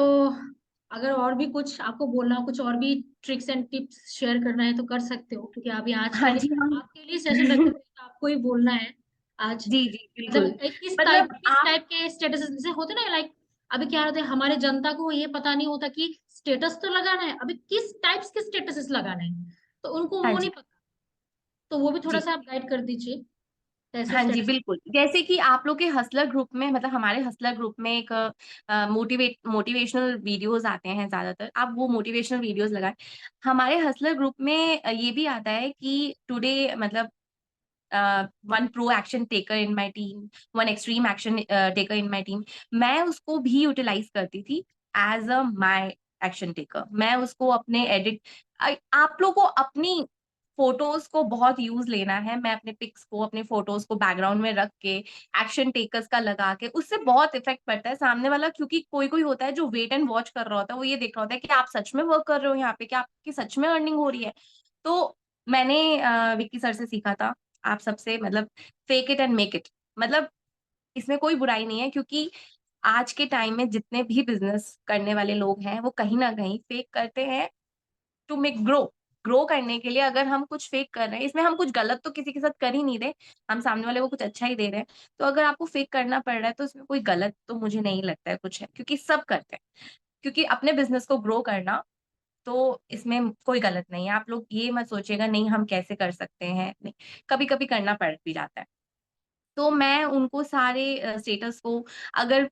अगर और भी कुछ आपको बोलना हो, कुछ और भी ट्रिक्स एंड टिप्स शेयर करना है तो कर सकते हो, क्योंकि अभी आज के हाँ लिए जी हम आपके लिए सेशन रखे हुए हैं, तो आपको ही बोलना है आज। जी जी बिल्कुल। मतलब मतलब किस आप टाइप के स्टेटस जैसे होते ना, लाइक अभी क्या होता है, हमारे जनता को ये पता नहीं होता कि स्टेटस तो लगाना है, अभी किस टाइप्स के स्टेटस लगाना है, तो उनको हाँ वो नहीं जी पता। तो वो भी थोड़ा जी सा आप गाइड कर दीजिए कैसे हाँ जी स्टेटस। बिल्कुल। जैसे कि आप लोग के हसलर ग्रुप में मतलब हमारे हसलर ग्रुप में एक मोटिवेशनल वीडियोस आते हैं ज्यादातर, आप वो मोटिवेशनल वीडियोस लगाएं। हमारे हसलर ग्रुप में ये भी आता है कि टुडे मतलब one pro action taker in my team, one extreme action taker in my team. मैं उसको भी यूटिलाइज करती थी as a my action taker. मैं उसको अपने एडिट, आप लोग को अपनी फोटोज को बहुत यूज लेना है। मैं अपने पिक्स को अपने फोटोज को बैकग्राउंड में रख के एक्शन टेकर्स का लगा के, उससे बहुत इफेक्ट पड़ता है सामने वाला। क्योंकि कोई कोई होता है जो वेट एंड वॉच कर रहा होता है, वो ये देख रहा होता है कि आप सच में वर्क कर रहे हो यहाँ पे, क्या आपकी सच में अर्निंग हो रही है। तो मैंने विक्की सर से सीखा था, आप सबसे मतलब fake it and make it. मतलब इसमें कोई बुराई नहीं है, क्योंकि आज के टाइम में जितने भी बिजनेस करने वाले लोग हैं वो कहीं ना कहीं फेक करते हैं टू मेक ग्रो। ग्रो करने के लिए अगर हम कुछ फेक कर रहे हैं, इसमें हम कुछ गलत तो किसी के साथ कर ही नहीं रहे, हम सामने वाले को कुछ अच्छा ही दे रहे हैं। तो अगर आपको फेक करना पड़ रहा है तो इसमें कोई गलत तो मुझे नहीं लगता है कुछ है, क्योंकि सब करते हैं। क्योंकि अपने बिजनेस को ग्रो करना, तो इसमें कोई गलत नहीं है। आप लोग ये मत सोचिएगा नहीं हम कैसे कर सकते हैं, नहीं, कभी कभी करना पड़ भी जाता है। तो मैं उनको सारे स्टेटस को, अगर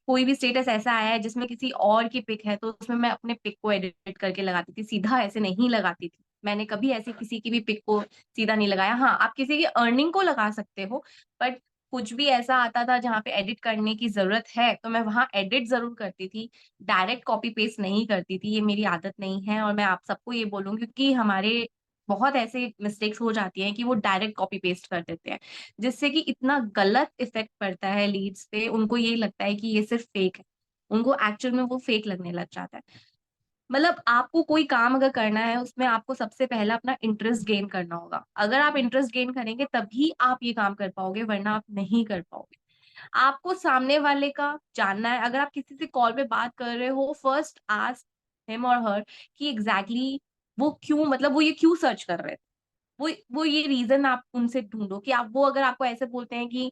कोई भी स्टेटस ऐसा आया है जिसमें किसी और की पिक है तो उसमें मैं अपने पिक को एडिट करके लगाती थी, सीधा ऐसे नहीं लगाती थी। मैंने कभी ऐसे किसी की भी पिक को सीधा नहीं लगाया। हाँ आप किसी की अर्निंग को लगा सकते हो, बट कुछ भी ऐसा आता था जहाँ पे एडिट करने की जरूरत है तो मैं वहां एडिट जरूर करती थी, डायरेक्ट कॉपी पेस्ट नहीं करती थी। ये मेरी आदत नहीं है और मैं आप सबको ये बोलूंगी, क्योंकि हमारे बहुत ऐसे मिस्टेक्स हो जाती हैं कि वो डायरेक्ट कॉपी पेस्ट कर देते हैं, जिससे कि इतना गलत इफेक्ट पड़ता है लीड्स पे। उनको ये लगता है कि ये सिर्फ फेक है, उनको एक्चुअल में वो फेक लगने लग जाता है। मतलब आपको कोई काम अगर करना है उसमें आपको सबसे पहला अपना इंटरेस्ट गेन करना होगा। अगर आप इंटरेस्ट गेन करेंगे तभी आप ये काम कर पाओगे, वरना आप नहीं कर पाओगे। आपको सामने वाले का जानना है। अगर आप किसी से कॉल पे बात कर रहे हो, फर्स्ट आस्क हिम और हर कि एग्जैक्टली वो क्यों, मतलब वो ये क्यों सर्च कर रहे थे। वो ये रीजन आप उनसे ढूंढो कि आप, वो अगर आपको ऐसे बोलते हैं कि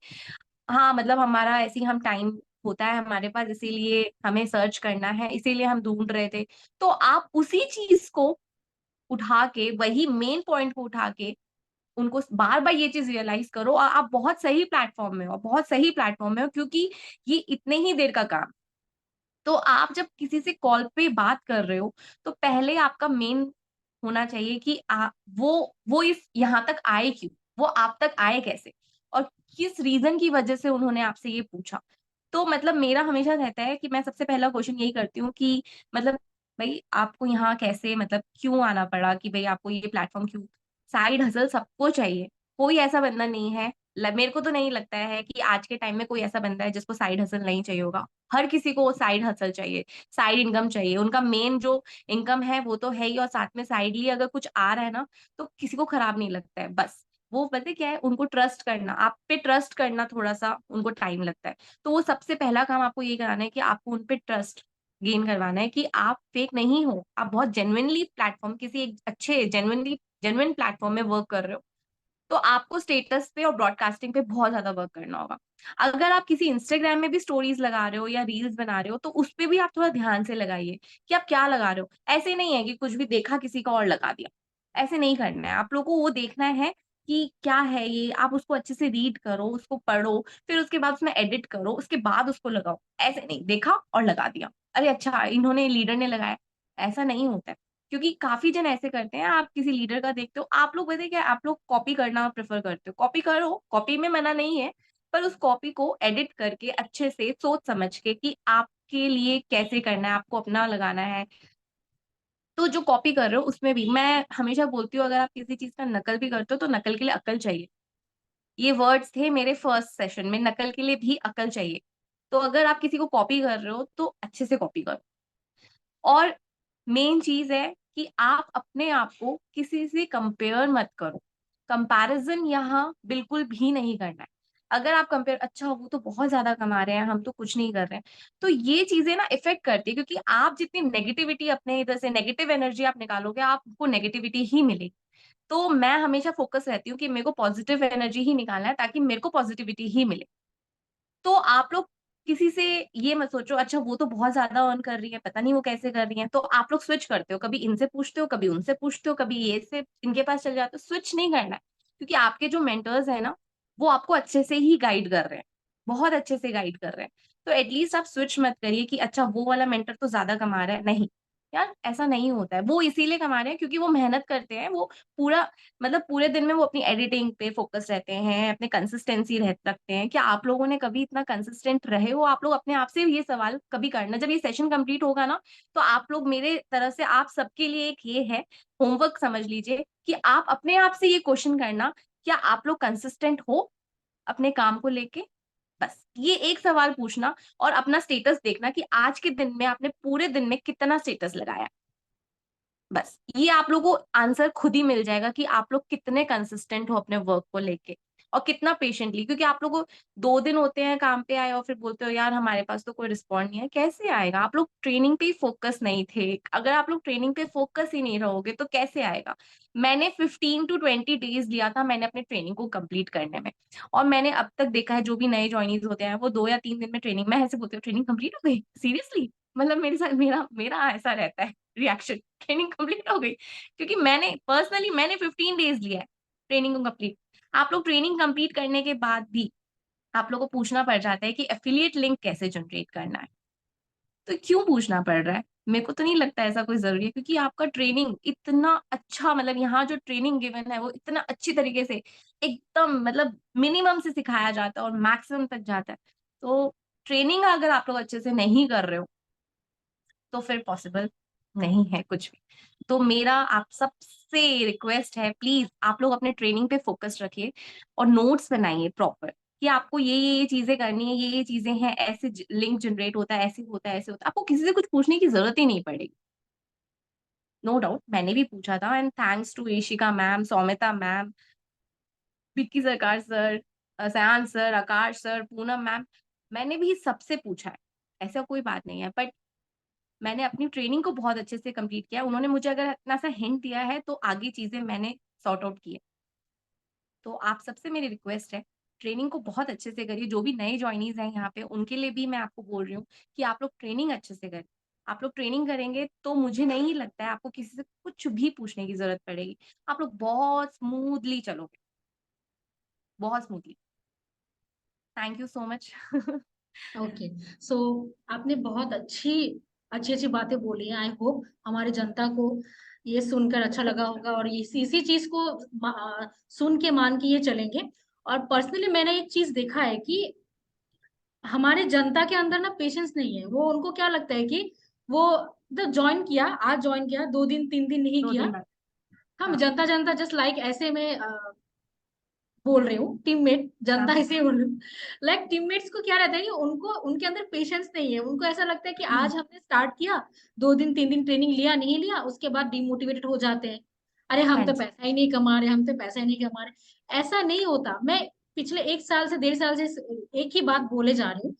हाँ मतलब हमारा ऐसे ही हम टाइम होता है हमारे पास इसीलिए हमें सर्च करना है, इसीलिए हम ढूंढ रहे थे, तो आप उसी चीज को उठा के, वही मेन पॉइंट को उठा के उनको बार बार ये चीज रियलाइज करो। और आप बहुत सही प्लेटफॉर्म में हो, बहुत सही प्लेटफॉर्म में हो, क्योंकि ये इतने ही देर का काम। तो आप जब किसी से कॉल पे बात कर रहे हो तो पहले आपका मेन होना चाहिए कि वो इस यहाँ तक आए क्यों, वो आप तक आए कैसे, और किस रीजन की वजह से उन्होंने आपसे ये पूछा। तो मतलब मेरा हमेशा रहता है कि मैं सबसे पहला क्वेश्चन यही करती हूँ कि मतलब भाई आपको यहाँ कैसे, मतलब क्यों आना पड़ा, कि भाई आपको ये प्लेटफॉर्म क्यों। साइड हसल सबको चाहिए, कोई ऐसा बंदा नहीं है, मेरे को तो नहीं लगता है कि आज के टाइम में कोई ऐसा बंदा है जिसको साइड हसल नहीं चाहिए होगा। हर किसी को साइड हसल चाहिए, साइड इनकम चाहिए। उनका मेन जो इनकम है वो तो है ही, और साथ में साइडली अगर कुछ आ रहा है ना तो किसी को खराब नहीं लगता है। बस वो पता है क्या है, उनको ट्रस्ट करना, आप पे ट्रस्ट करना थोड़ा सा उनको टाइम लगता है। तो वो सबसे पहला काम आपको ये कराना है कि आपको उन पे ट्रस्ट गेन करवाना है कि आप फेक नहीं हो, आप बहुत जेन्युइनली प्लेटफॉर्म, किसी एक अच्छे जेन्युइनली जेन्युइन प्लेटफॉर्म में वर्क कर रहे हो, तो आपको स्टेटस पे और ब्रॉडकास्टिंग पे बहुत ज्यादा वर्क करना होगा। अगर आप किसी इंस्टाग्राम में भी स्टोरीज लगा रहे हो या रील्स बना रहे हो, तो उस पे भी आप थोड़ा ध्यान से लगाइए कि आप क्या लगा रहे हो। ऐसे नहीं है कि कुछ भी देखा किसी का और लगा दिया, ऐसे नहीं करना है। आप लोगों को वो देखना है कि क्या है ये, आप उसको अच्छे से रीड करो, उसको पढ़ो, फिर उसके बाद उसमें एडिट करो, उसके बाद उसको लगाओ। ऐसे नहीं देखा और लगा दिया, अरे अच्छा इन्होंने लीडर ने लगाया, ऐसा नहीं होता है। क्योंकि काफी जन ऐसे करते हैं, आप किसी लीडर का देखते हो, आप लोग पता है क्या, आप लोग कॉपी करना प्रेफर करते हो। कॉपी करो, कॉपी में मना नहीं है, पर उस कॉपी को एडिट करके अच्छे से सोच समझ के कि आपके लिए कैसे करना है, आपको अपना लगाना है। तो जो कॉपी कर रहे हो उसमें भी मैं हमेशा बोलती हूँ, अगर आप किसी चीज का नकल भी करते हो तो नकल के लिए अक्ल चाहिए। ये वर्ड्स थे मेरे फर्स्ट सेशन में, नकल के लिए भी अक्ल चाहिए। तो अगर आप किसी को कॉपी कर रहे हो तो अच्छे से कॉपी करो। और मेन चीज है कि आप अपने आप को किसी से कंपेयर मत करो। कंपैरिजन यहाँ बिल्कुल भी नहीं करना है। अगर आप कंपेयर, अच्छा वो तो बहुत ज्यादा कमा रहे हैं, हम तो कुछ नहीं कर रहे हैं, तो ये चीजें ना इफेक्ट करती है। क्योंकि आप जितनी नेगेटिविटी अपने इधर से, नेगेटिव एनर्जी आप निकालोगे, आपको नेगेटिविटी ही मिलेगी। तो मैं हमेशा फोकस रहती हूँ कि मेरे को पॉजिटिव एनर्जी ही निकालना है, ताकि मेरे को पॉजिटिविटी ही मिले। तो आप लोग किसी से ये मत सोचो, अच्छा वो तो बहुत ज्यादा अर्न कर रही है, पता नहीं वो कैसे कर रही है, तो आप लोग स्विच करते हो, कभी इनसे पूछते हो, कभी उनसे पूछते हो, कभी ये से इनके पास चल जाते हो। स्विच नहीं करना है, क्योंकि आपके जो मेंटर्स है ना, वो आपको अच्छे से ही गाइड कर रहे हैं, बहुत अच्छे से गाइड कर रहे हैं। तो एटलीस्ट आप स्विच मत करिए कि अच्छा वो वाला मेंटर तो ज्यादा कमा रहा है, नहीं यार, ऐसा नहीं होता है। वो इसीलिए कमा रहे हैं क्योंकि वो मेहनत करते हैं, वो पूरा मतलब पूरे दिन में वो अपनी एडिटिंग पे फोकस रहते हैं, अपने कंसिस्टेंसी रखते हैं। क्या आप लोगों ने कभी इतना कंसिस्टेंट रहे हो? आप लोग अपने आप से ये सवाल कभी करना, जब ये सेशन कंप्लीट होगा ना, तो आप लोग मेरे तरफ से आप सबके लिए एक ये है होमवर्क समझ लीजिए कि आप अपने आप से ये क्वेश्चन करना, क्या आप लोग कंसिस्टेंट हो अपने काम को लेके? बस ये एक सवाल पूछना और अपना स्टेटस देखना कि आज के दिन में आपने पूरे दिन में कितना स्टेटस लगाया। बस ये आप लोगों को आंसर खुद ही मिल जाएगा कि आप लोग कितने कंसिस्टेंट हो अपने वर्क को लेके, और कितना पेशेंटली। क्योंकि आप लोगों को 2 दिन होते हैं काम पे आए और फिर बोलते हो यार हमारे पास तो कोई रिस्पॉन्ड नहीं है, कैसे आएगा? आप लोग ट्रेनिंग पे ही फोकस नहीं थे। अगर आप लोग ट्रेनिंग पे फोकस ही नहीं रहोगे तो कैसे आएगा? मैंने 15 to 20 डेज लिया था मैंने अपने ट्रेनिंग को कंप्लीट करने में। और मैंने अब तक देखा है जो भी नए ज्वाइनीज होते हैं वो 2 या 3 दिन में ट्रेनिंग, मैं ऐसे बोलती हूँ ट्रेनिंग कंप्लीट हो गई सीरियसली, मतलब मेरे साथ मेरा मेरा ऐसा रहता है रिएक्शन, ट्रेनिंग कंप्लीट हो गई। क्योंकि मैंने 15 डेज लिया है ट्रेनिंग को कंप्लीट। आप लोग ट्रेनिंग कंप्लीट करने के बाद भी आप लोग को पूछना पड़ जाता है कि एफिलिएट लिंक कैसे जनरेट करना है। तो क्यों पूछना पड़ रहा है? मेरे को तो नहीं लगता ऐसा कोई जरूरी है, क्योंकि आपका ट्रेनिंग इतना अच्छा, मतलब यहाँ जो ट्रेनिंग गिवन है वो इतना अच्छी तरीके से एकदम मतलब मिनिमम से सिखाया जाता है और मैक्सिमम तक जाता है। तो ट्रेनिंग अगर आप लोग अच्छे से नहीं कर रहे हो तो फिर पॉसिबल नहीं है कुछ भी। तो मेरा आप सबसे रिक्वेस्ट है, प्लीज आप लोग अपने ट्रेनिंग पे फोकस रखिए और नोट्स बनाइए प्रॉपर कि आपको ये चीजें करनी है, ये चीजें हैं, ऐसे लिंक जनरेट होता है, ऐसे होता है, ऐसे होता है। आपको किसी से कुछ पूछने की जरूरत ही नहीं पड़ेगी। नो डाउट मैंने भी पूछा था, and thanks to Ishika ma'am, Saumita ma'am, Vicky Sarkar sir, Sayan sir, Akash sir, Poonam ma'am, मैंने भी सबसे पूछा है। ऐसा कोई बात नहीं है, बट मैंने अपनी ट्रेनिंग को बहुत अच्छे से कंप्लीट किया। उन्होंने मुझे अगर इतना सा हिंट दिया है तो आगे चीजें मैंने सॉर्ट आउट की है। तो आप सबसे मेरी रिक्वेस्ट है, ट्रेनिंग को बहुत अच्छे से करिए। जो भी नए ज्वाइनीज हैं यहाँ पे उनके लिए भी मैं आपको बोल रही हूँ कि आप लोग ट्रेनिंग अच्छे से करें। आप लोग ट्रेनिंग करेंगे तो मुझे नहीं लगता है आपको किसी से कुछ भी पूछने की जरूरत पड़ेगी। आप लोग बहुत स्मूथली चलोगे, बहुत smoothly. Thank you so much. Okay. So आपने बहुत अच्छी अच्छी अच्छी बातें बोली हैं। आई होप हमारी जनता को ये सुनकर अच्छा लगा होगा और ये इसी चीज को सुन के मान के ये चलेंगे। और पर्सनली मैंने एक चीज देखा है कि हमारे जनता के अंदर ना पेशेंस नहीं है। वो उनको क्या लगता है कि वो तो ज्वाइन किया, आज ज्वाइन किया, 2 दिन 3 दिन नहीं 2 दिन किया, बाद। हम हाँ। जनता जनता जस्ट लाइक ऐसे में बोल रही हूँ, टीममेट जनता हाँ। ऐसे ही बोल रही हूँ। लाइक टीममेट्स को क्या रहता है कि उनको उनके अंदर पेशेंस नहीं है। उनको ऐसा लगता है कि हम्म। आज हमने स्टार्ट किया, 2 दिन 3 दिन ट्रेनिंग लिया नहीं लिया, उसके बाद डिमोटिवेटेड हो जाते हैं। अरे हम हाँ तो जी। पैसा ही नहीं कमा रहे, हम तो पैसा ही नहीं कमा रहे। ऐसा नहीं होता। मैं पिछले 1 साल से 1.5 साल से एक ही बात बोले जा रही हूँ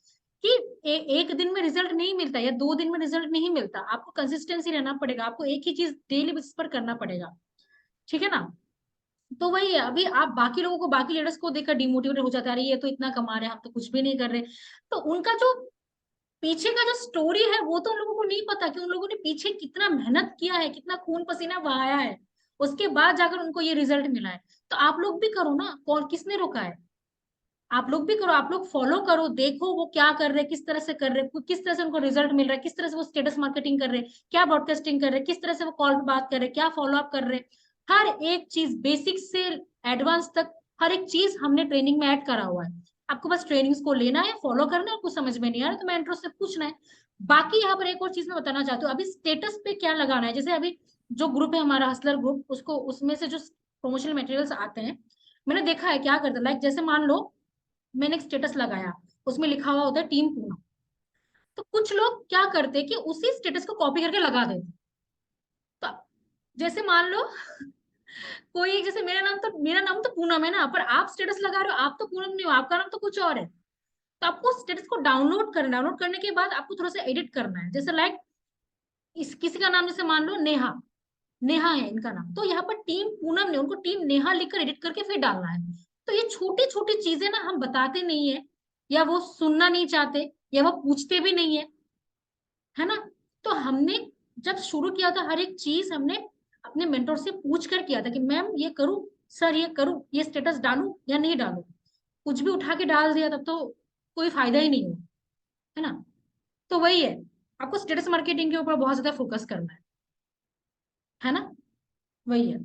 कि एक दिन में रिजल्ट नहीं मिलता या 2 दिन में रिजल्ट नहीं मिलता। आपको कंसिस्टेंसी रहना पड़ेगा, आपको एक ही चीज डेली बेसिस पर करना पड़ेगा। ठीक है ना? तो वही है, अभी आप बाकी लोगों को, बाकी लीडर्स को देखकर डिमोटिवेट हो जाते हैं, अरे ये तो इतना कमा रहे हैं, हम तो कुछ भी नहीं कर रहे। तो उनका जो पीछे का जो स्टोरी है वो तो उन लोगों को नहीं पता कि उन लोगों ने पीछे कितना मेहनत किया है, कितना खून पसीना बहाया है, उसके बाद जाकर उनको ये रिजल्ट मिला है। तो आप लोग भी करो ना, कौन किसने रोका है? आप लोग भी करो, आप लोग फॉलो करो, देखो वो क्या कर रहे हैं, किस तरह से कर रहे हैं, किस तरह से उनको रिजल्ट मिल रहा है, किस तरह से वो स्टेटस मार्केटिंग कर रहे हैं, क्या ब्रॉडकास्टिंग कर रहे हैं, किस तरह से वो कॉल पे बात कर रहे हैं, क्या फॉलो अप कर रहे हैं। हर एक चीज बेसिक से एडवांस तक हर एक चीज हमने ट्रेनिंग में ऐड करा हुआ है। आपको बस ट्रेनिंग्स को लेना है, फॉलो करना है, आपको समझ में नहीं आ रहा तो मेंटर से पूछना है। बाकी यहाँ पर एक और चीज मैं बताना चाहती हूँ, अभी स्टेटस पे क्या लगाना है। जैसे अभी जो ग्रुप है हमारा हसलर ग्रुप, उसको उसमें से जो प्रमोशनल मटेरियल्स आते हैं, मैंने देखा है क्या करते हैं, लाइक जैसे मान लो मैंने एक स्टेटस लगाया, उसमें लिखा हुआ होता है टीम पूना। तो कुछ लोग क्या करते हैं कि उसी स्टेटस को कॉपी करके लगा देते हैं। तो जैसे मान लो कोई, जैसे मेरा नाम तो पूनम है ना, पर आप स्टेटस लगा रहे हो, आप तो पूनम नहीं हो, आपका नाम तो कुछ और है। तो आपको स्टेटस को डाउनलोड करना, डाउनलोड करने के बाद आपको थोड़ा सा एडिट करना है। जैसे लाइक इस किसी का नाम जैसे मान लो नेहा, नेहा है इनका नाम, तो यहाँ पर टीम पूनम ने उनको टीम नेहा लिखकर एडिट करके फिर डालना है। तो ये छोटी छोटी चीजें ना हम बताते नहीं है, या वो सुनना नहीं चाहते, या वो पूछते भी नहीं है, है ना। तो हमने जब शुरू किया था, हर एक चीज हमने अपने मेंटोर से पूछ कर किया था कि मैम ये करूं, सर ये करूं, ये स्टेटस डालूं या नहीं डालूं। कुछ भी उठा के डाल दिया तब तो कोई फायदा ही नहीं हुआ, है ना। तो वही है, आपको स्टेटस मार्केटिंग के ऊपर बहुत ज्यादा फोकस करना है ना। वही है।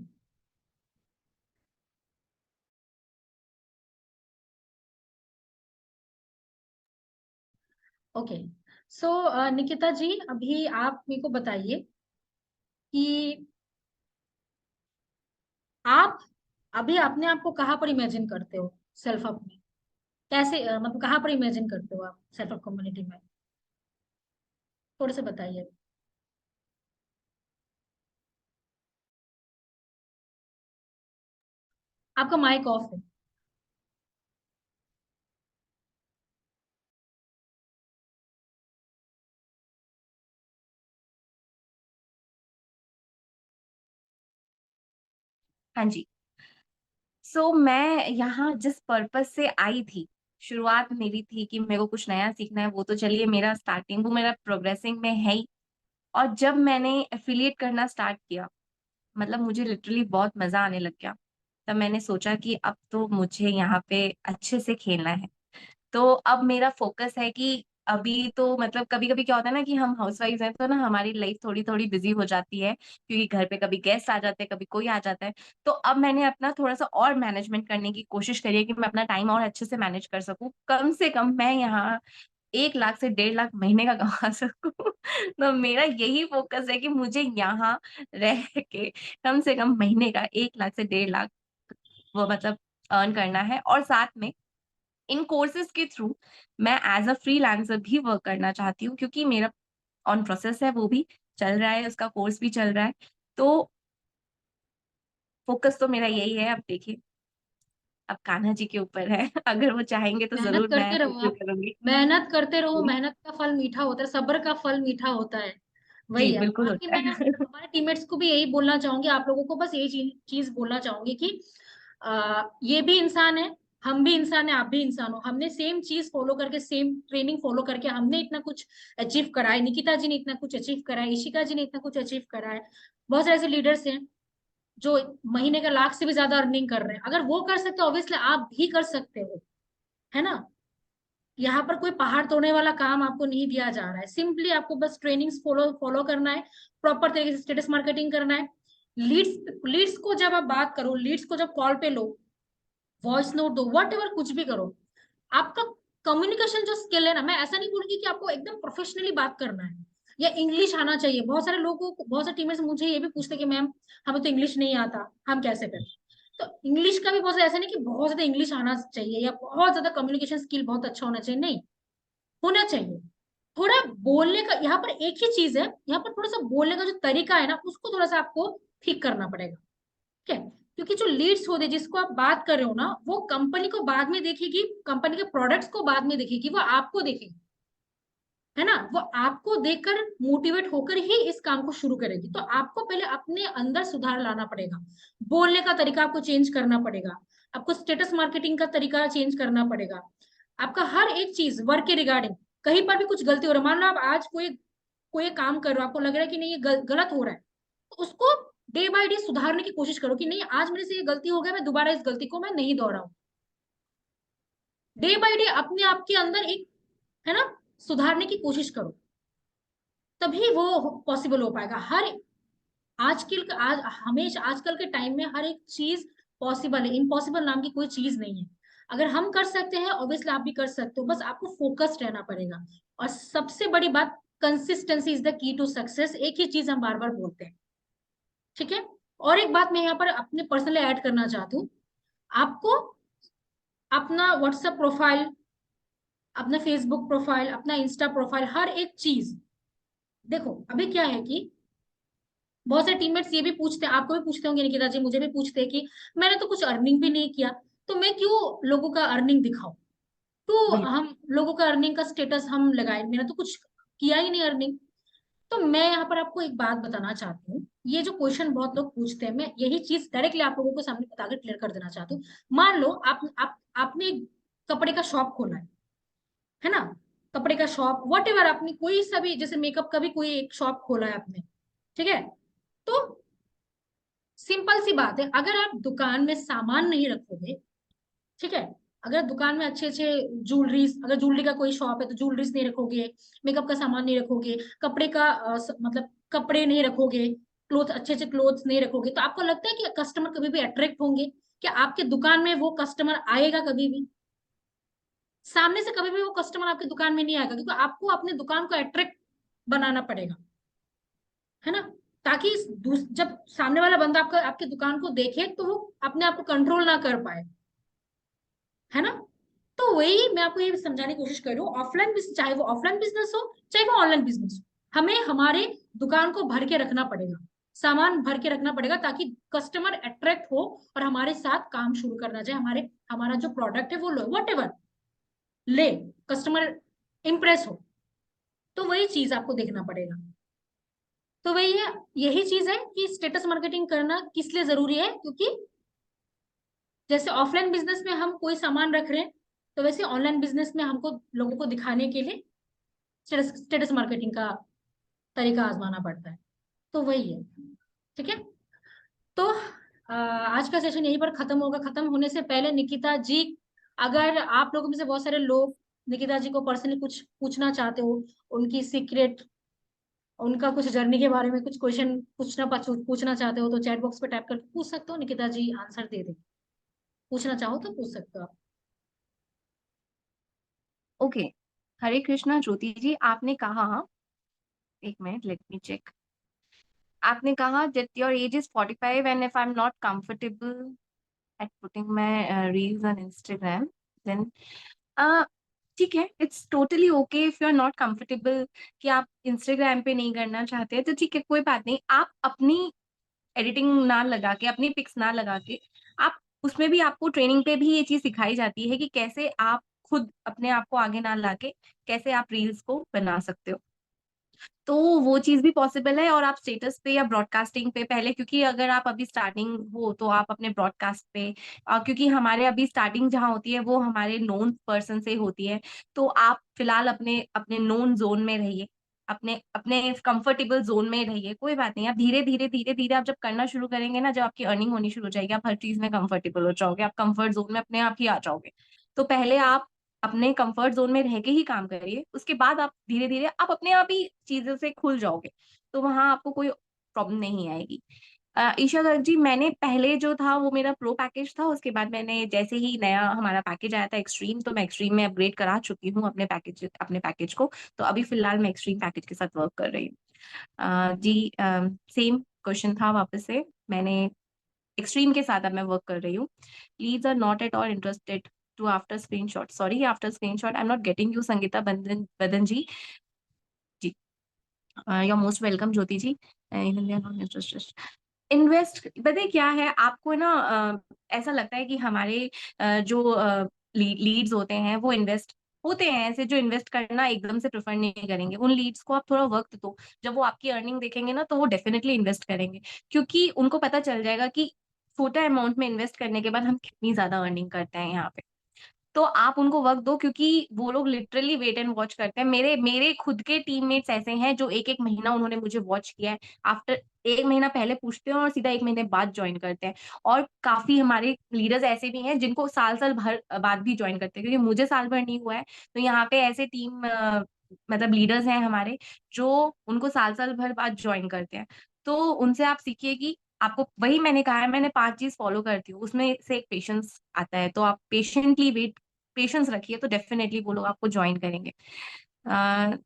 ओके। सो निकिता जी, अभी आप मेरे को बताइए कि आप अभी अपने आप को कहाँ पर इमेजिन करते हो, सेल्फ अप में? कैसे मतलब कहाँ पर इमेजिन करते हो आप सेल्फ अप कम्युनिटी में? थोड़े से बताइए। आपका माइक ऑफ है। हाँ जी। सो मैं यहाँ जिस पर्पस से आई थी, शुरुआत मेरी थी कि मेरे को कुछ नया सीखना है, वो तो चलिए मेरा स्टार्टिंग, वो मेरा प्रोग्रेसिंग में है ही। और जब मैंने एफिलिएट करना स्टार्ट किया, मतलब मुझे लिटरली बहुत मजा आने लग गया। तब मैंने सोचा कि अब तो मुझे यहाँ पे अच्छे से खेलना है। तो अब मेरा फोकस है कि अभी तो मतलब कभी कभी क्या होता है ना कि हम हाउसवाइफ हैं, तो ना हमारी लाइफ थोड़ी थोड़ी बिजी हो जाती है, क्योंकि घर पे कभी गेस्ट आ जाते हैं, कभी कोई आ जाता है। तो अब मैंने अपना थोड़ा सा और मैनेजमेंट करने की कोशिश करी है कि मैं अपना टाइम और अच्छे से मैनेज कर सकूं, कम से कम मैं यहाँ 1 लाख से 1.5 लाख महीने का कमा सकूं। तो मेरा यही फोकस है कि मुझे यहाँ रह के कम से कम महीने का 1 लाख से 1.5 लाख वो मतलब अर्न करना है। और साथ में इन कोर्सेज के थ्रू मैं एज अ फ्रीलांसर भी वर्क करना चाहती हूँ, क्योंकि मेरा ऑन प्रोसेस है, वो भी चल रहा है, उसका कोर्स भी चल रहा है। तो फोकस तो मेरा यही है। अब देखिए, अब कान्हा जी के ऊपर है। अगर वो चाहेंगे तो मेहनत जरूर मैं करते रहो फुलफिल आप, करूंगी। मेहनत करते रहो, जी। मेहनत का फल मीठा होता है, सब्र का फल मीठा होता है। जी वही है। बिल्कुल बाकी होता मैं है। हमारे टीममेट्स को भी यही बोलना चाहूंगी, आप लोगों को बस यही चीज बोलना चाहूंगी कि ये भी इंसान है, हम भी इंसान है, आप भी इंसान हो। हमने सेम चीज फॉलो करके, सेम ट्रेनिंग फॉलो करके हमने इतना कुछ अचीव करा है, निकिता जी ने इतना कुछ अचीव करा है, इशिका जी ने इतना कुछ अचीव करा है। बहुत सारे ऐसे लीडर्स हैं जो महीने का लाख से भी ज्यादा अर्निंग कर रहे हैं। अगर वो कर सकते हो, ऑब्वियसली आप भी कर सकते हो, है ना। यहाँ पर कोई पहाड़ तोड़ने वाला काम आपको नहीं दिया जा रहा है, सिंपली आपको बस ट्रेनिंग्स फॉलो फॉलो करना है, प्रॉपर तरीके से स्टेटस मार्केटिंग करना है। लीड्स लीड्स को जब आप बात करो, लीड्स को जब कॉल पे लो, वॉइस नोट दो, वट एवर कुछ भी करो, आपका कम्युनिकेशन जो स्किल है ना, मैं ऐसा नहीं बोलूंगी कि आपको एकदम प्रोफेशनली बात करना है या इंग्लिश आना चाहिए। बहुत सारे लोगों को, बहुत सारे टीममेट्स मुझे ये भी पूछते कि मैम हमें तो इंग्लिश नहीं आता, हम कैसे करें। तो इंग्लिश का भी बहुत ऐसा नहीं कि बहुत ज्यादा इंग्लिश आना चाहिए या बहुत ज्यादा कम्युनिकेशन स्किल बहुत अच्छा होना चाहिए, नहीं, होना चाहिए। थोड़ा बोलने का, यहाँ पर एक ही चीज है, यहाँ पर थोड़ा सा बोलने का जो तरीका है ना, उसको थोड़ा सा आपको ठीक करना पड़ेगा, ठीक है। क्योंकि जो लीड्स होते हैं जिसको आप बात कर रहे हो ना, वो कंपनी को बाद में देखेगी, कंपनी के प्रोडक्ट्स को बाद में देखेगी, वो आपको देखेगी, है ना, वो आपको देखकर मोटिवेट होकर ही इस काम को शुरू करेगी। तो आपको पहले अपने अंदर सुधार लाना पड़ेगा, बोलने का तरीका आपको चेंज करना पड़ेगा, आपको स्टेटस मार्केटिंग का तरीका चेंज करना पड़ेगा, आपका हर एक चीज वर्क के रिगार्डिंग। कहीं पर भी कुछ गलती हो रहा है, मान लो आप आज कोई कोई एक काम कर रहे हो, आपको लग रहा है कि नहीं ये गलत हो रहा है, तो उसको डे बाय डे सुधारने की कोशिश करो कि नहीं आज मेरे से ये गलती हो गया, मैं दोबारा इस गलती को मैं नहीं दोहराऊं। डे बाय डे अपने आप के अंदर एक, है ना, सुधारने की कोशिश करो, तभी वो पॉसिबल हो पाएगा। हर आज हमेशा आजकल के टाइम में हर एक चीज पॉसिबल है, इम्पॉसिबल नाम की कोई चीज नहीं है। अगर हम कर सकते हैं ऑब्वियसली आप भी कर सकते हो, बस आपको फोकस्ड रहना पड़ेगा। और सबसे बड़ी बात, consistency is the key to success, एक ही चीज हम बार बार बोलते हैं, ठीक है। और एक बात मैं यहाँ पर अपने पर्सनली ऐड करना चाहती हूँ, आपको अपना व्हाट्सएप प्रोफाइल, अपना फेसबुक प्रोफाइल, अपना इंस्टा प्रोफाइल, हर एक चीज देखो। अभी क्या है कि बहुत से टीममेट्स ये भी पूछते हैं, आपको भी पूछते होंगे निकिता जी, मुझे भी पूछते हैं कि मैंने तो कुछ अर्निंग भी नहीं किया, तो मैं क्यों लोगों का अर्निंग दिखाऊं, तो बिल्कुल। हम लोगों का अर्निंग का स्टेटस हम लगाए, मैंने तो कुछ किया ही नहीं अर्निंग। तो मैं यहाँ पर आपको एक बात बताना चाहती हूँ, ये जो क्वेश्चन बहुत लोग पूछते हैं, मैं यही चीज डायरेक्टली आप लोगों को सामने बताकर क्लियर कर देना चाहती हूँ। मान लो आपने एक कपड़े का शॉप खोला है ना, कपड़े का शॉप वट एवर, आपने कोई सा भी, जैसे मेकअप का भी कोई एक शॉप खोला है आपने, ठीक है। तो सिंपल सी बात है, अगर आप दुकान में सामान नहीं रखोगे, ठीक है, अगर दुकान में अच्छे अच्छे ज्वेलरीज, अगर ज्वेलरी का कोई शॉप है तो ज्वेलरीज नहीं रखोगे, मेकअप का सामान नहीं रखोगे, कपड़े का मतलब कपड़े नहीं रखोगे, क्लोथ अच्छे अच्छे क्लोथ्स नहीं रखोगे, तो आपको लगता है कि कस्टमर कभी भी अट्रैक्ट होंगे? क्या आपके दुकान में वो कस्टमर आएगा? कभी भी सामने से कभी भी वो कस्टमर आपकी दुकान में नहीं आएगा, क्योंकि आपको अपनी दुकान को अट्रैक्ट बनाना पड़ेगा, है ना, ताकि जब सामने वाला बंदा आपका आपकी दुकान को देखे तो वो अपने आप को कंट्रोल ना कर पाए, है ना। तो वही मैं आपको ये समझाने की कोशिश कर रही हूँ, ऑफलाइन बिजनेस, चाहे वो ऑफलाइन बिजनेस हो चाहे वो ऑनलाइन बिजनेस हो, हमें हमारे दुकान को भर के रखना पड़ेगा, सामान भर के रखना पड़ेगा, ताकि कस्टमर अट्रैक्ट हो और हमारे साथ काम शुरू करना चाहे, हमारे हमारा जो प्रोडक्ट है वो लो, वट एवर ले, कस्टमर इंप्रेस हो। तो वही चीज आपको देखना पड़ेगा। तो वही है, यही चीज है कि स्टेटस मार्केटिंग करना किस लिए जरूरी है, क्योंकि जैसे ऑफलाइन बिजनेस में हम कोई सामान रख रहे हैं, तो वैसे ऑनलाइन बिजनेस में हमको लोगों को दिखाने के लिए स्टेटस मार्केटिंग का तरीका आजमाना पड़ता है। तो वही है, ठीक है। तो आज का सेशन यहीं पर खत्म होगा। खत्म होने से पहले निकिता जी, अगर आप लोगों में से बहुत सारे लोग निकिता जी को पर्सनली कुछ पूछना चाहते हो, उनकी सीक्रेट, उनका कुछ जर्नी के बारे में कुछ क्वेश्चन पूछना चाहते हो, तो चैट बॉक्स पे टाइप करके पूछ सकते हो, निकिता जी आंसर दे दे। पूछना चाहो तो पूछ सकते हो आप। ओके। हरे कृष्णा ज्योति जी, आपने कहा, एक मिनट लेट मी चेक। आपने कहा that your age is 45 and if I'm not comfortable at putting my reels on Instagram, then uh, ठीक है, it's totally okay if you are not comfortable कि आप इंस्टाग्राम पे नहीं करना चाहते हैं, तो ठीक है, कोई बात नहीं। आप अपनी एडिटिंग ना लगा के, अपनी पिक्स ना लगा के, आप उसमें भी, आपको ट्रेनिंग पे भी ये चीज सिखाई जाती है कि कैसे आप खुद अपने आप को आगे ना लाके कैसे आप रील्स को बना सकते हो। तो वो चीज भी पॉसिबल है। और आप स्टेटस पे या ब्रॉडकास्टिंग पे पहले, क्योंकि अगर आप अभी स्टार्टिंग हो तो आप अपने ब्रॉडकास्ट पे, क्योंकि हमारे अभी स्टार्टिंग जहाँ होती है वो हमारे नोन पर्सन से होती है, तो आप फिलहाल अपने अपने नोन जोन में रहिए, अपने अपने कंफर्टेबल जोन में रहिए। कोई बात नहीं, आप धीरे धीरे धीरे धीरे आप जब करना शुरू करेंगे ना, जब आपकी अर्निंग होनी शुरू हो जाएगी, आप हर चीज में कंफर्टेबल हो जाओगे, आप कंफर्ट जोन में अपने आप ही आ जाओगे। तो पहले आप अपने कंफर्ट जोन में रह के ही काम करिए, उसके बाद आप धीरे धीरे आप अपने आप ही चीजों से खुल जाओगे, तो वहां आपको कोई प्रॉब्लम नहीं आएगी। ईशा गर्ग जी, मैंने पहले जो था वो मेरा प्रो पैकेज था, उसके बाद मैंने जैसे ही नया हमारा पैकेज आया था एक्सट्रीम, तो मैं एक्सट्रीम में अपग्रेड करा चुकी हूँ अपने पैकेज को। तो अभी फिलहाल मैं एक्सट्रीम पैकेज के साथ वर्क कर रही हूँ। जी, सेम क्वेश्चन था वापस से, मैंने एक्सट्रीम के साथ अब मैं वर्क कर रही हूँ। Leads are not at all interested to after screenshot, sorry after screenshot I am not getting you, Sangeeta बंदन बदन जी। जी, you are most welcome Jyoti ji. Even they are not interested invest, पता है क्या है आपको ना, ऐसा लगता है कि हमारे जो लीड्स होते हैं वो इन्वेस्ट होते हैं ऐसे जो इन्वेस्ट करना एकदम से प्रेफर नहीं करेंगे, उन लीड्स को आप थोड़ा वक्त दो, जब वो आपकी अर्निंग देखेंगे ना तो वो डेफिनेटली इन्वेस्ट करेंगे, क्योंकि उनको पता चल जाएगा कि छोटा अमाउंट में इन्वेस्ट करने के बाद हम कितनी ज्यादा अर्निंग करते हैं यहाँ पे। तो आप उनको वक्त दो, क्योंकि वो लोग लिटरली वेट एंड वॉच करते हैं। मेरे मेरे खुद के टीममेट्स ऐसे हैं जो एक एक महीना उन्होंने मुझे वॉच किया है, आफ्टर एक महीना पहले पूछते हैं और सीधा एक महीने बाद ज्वाइन करते हैं। और काफी हमारे लीडर्स ऐसे भी हैं जिनको साल साल भर बाद भी ज्वाइन करते हैं, क्योंकि मुझे साल भर नहीं हुआ है। तो यहाँ पे ऐसे टीम मतलब लीडर्स हैं हमारे जो उनको साल साल भर बाद ज्वाइन करते हैं। तो उनसे आप सीखिए कि आपको, वही मैंने कहा है, मैंने 5 चीज फॉलो करती हूँ, उसमें से एक पेशेंस आता है। तो आप पेशेंटली वेट, पेशेंस रखिए, तो डेफिनेटली वो लोग आपको ज्वाइन करेंगे। अ,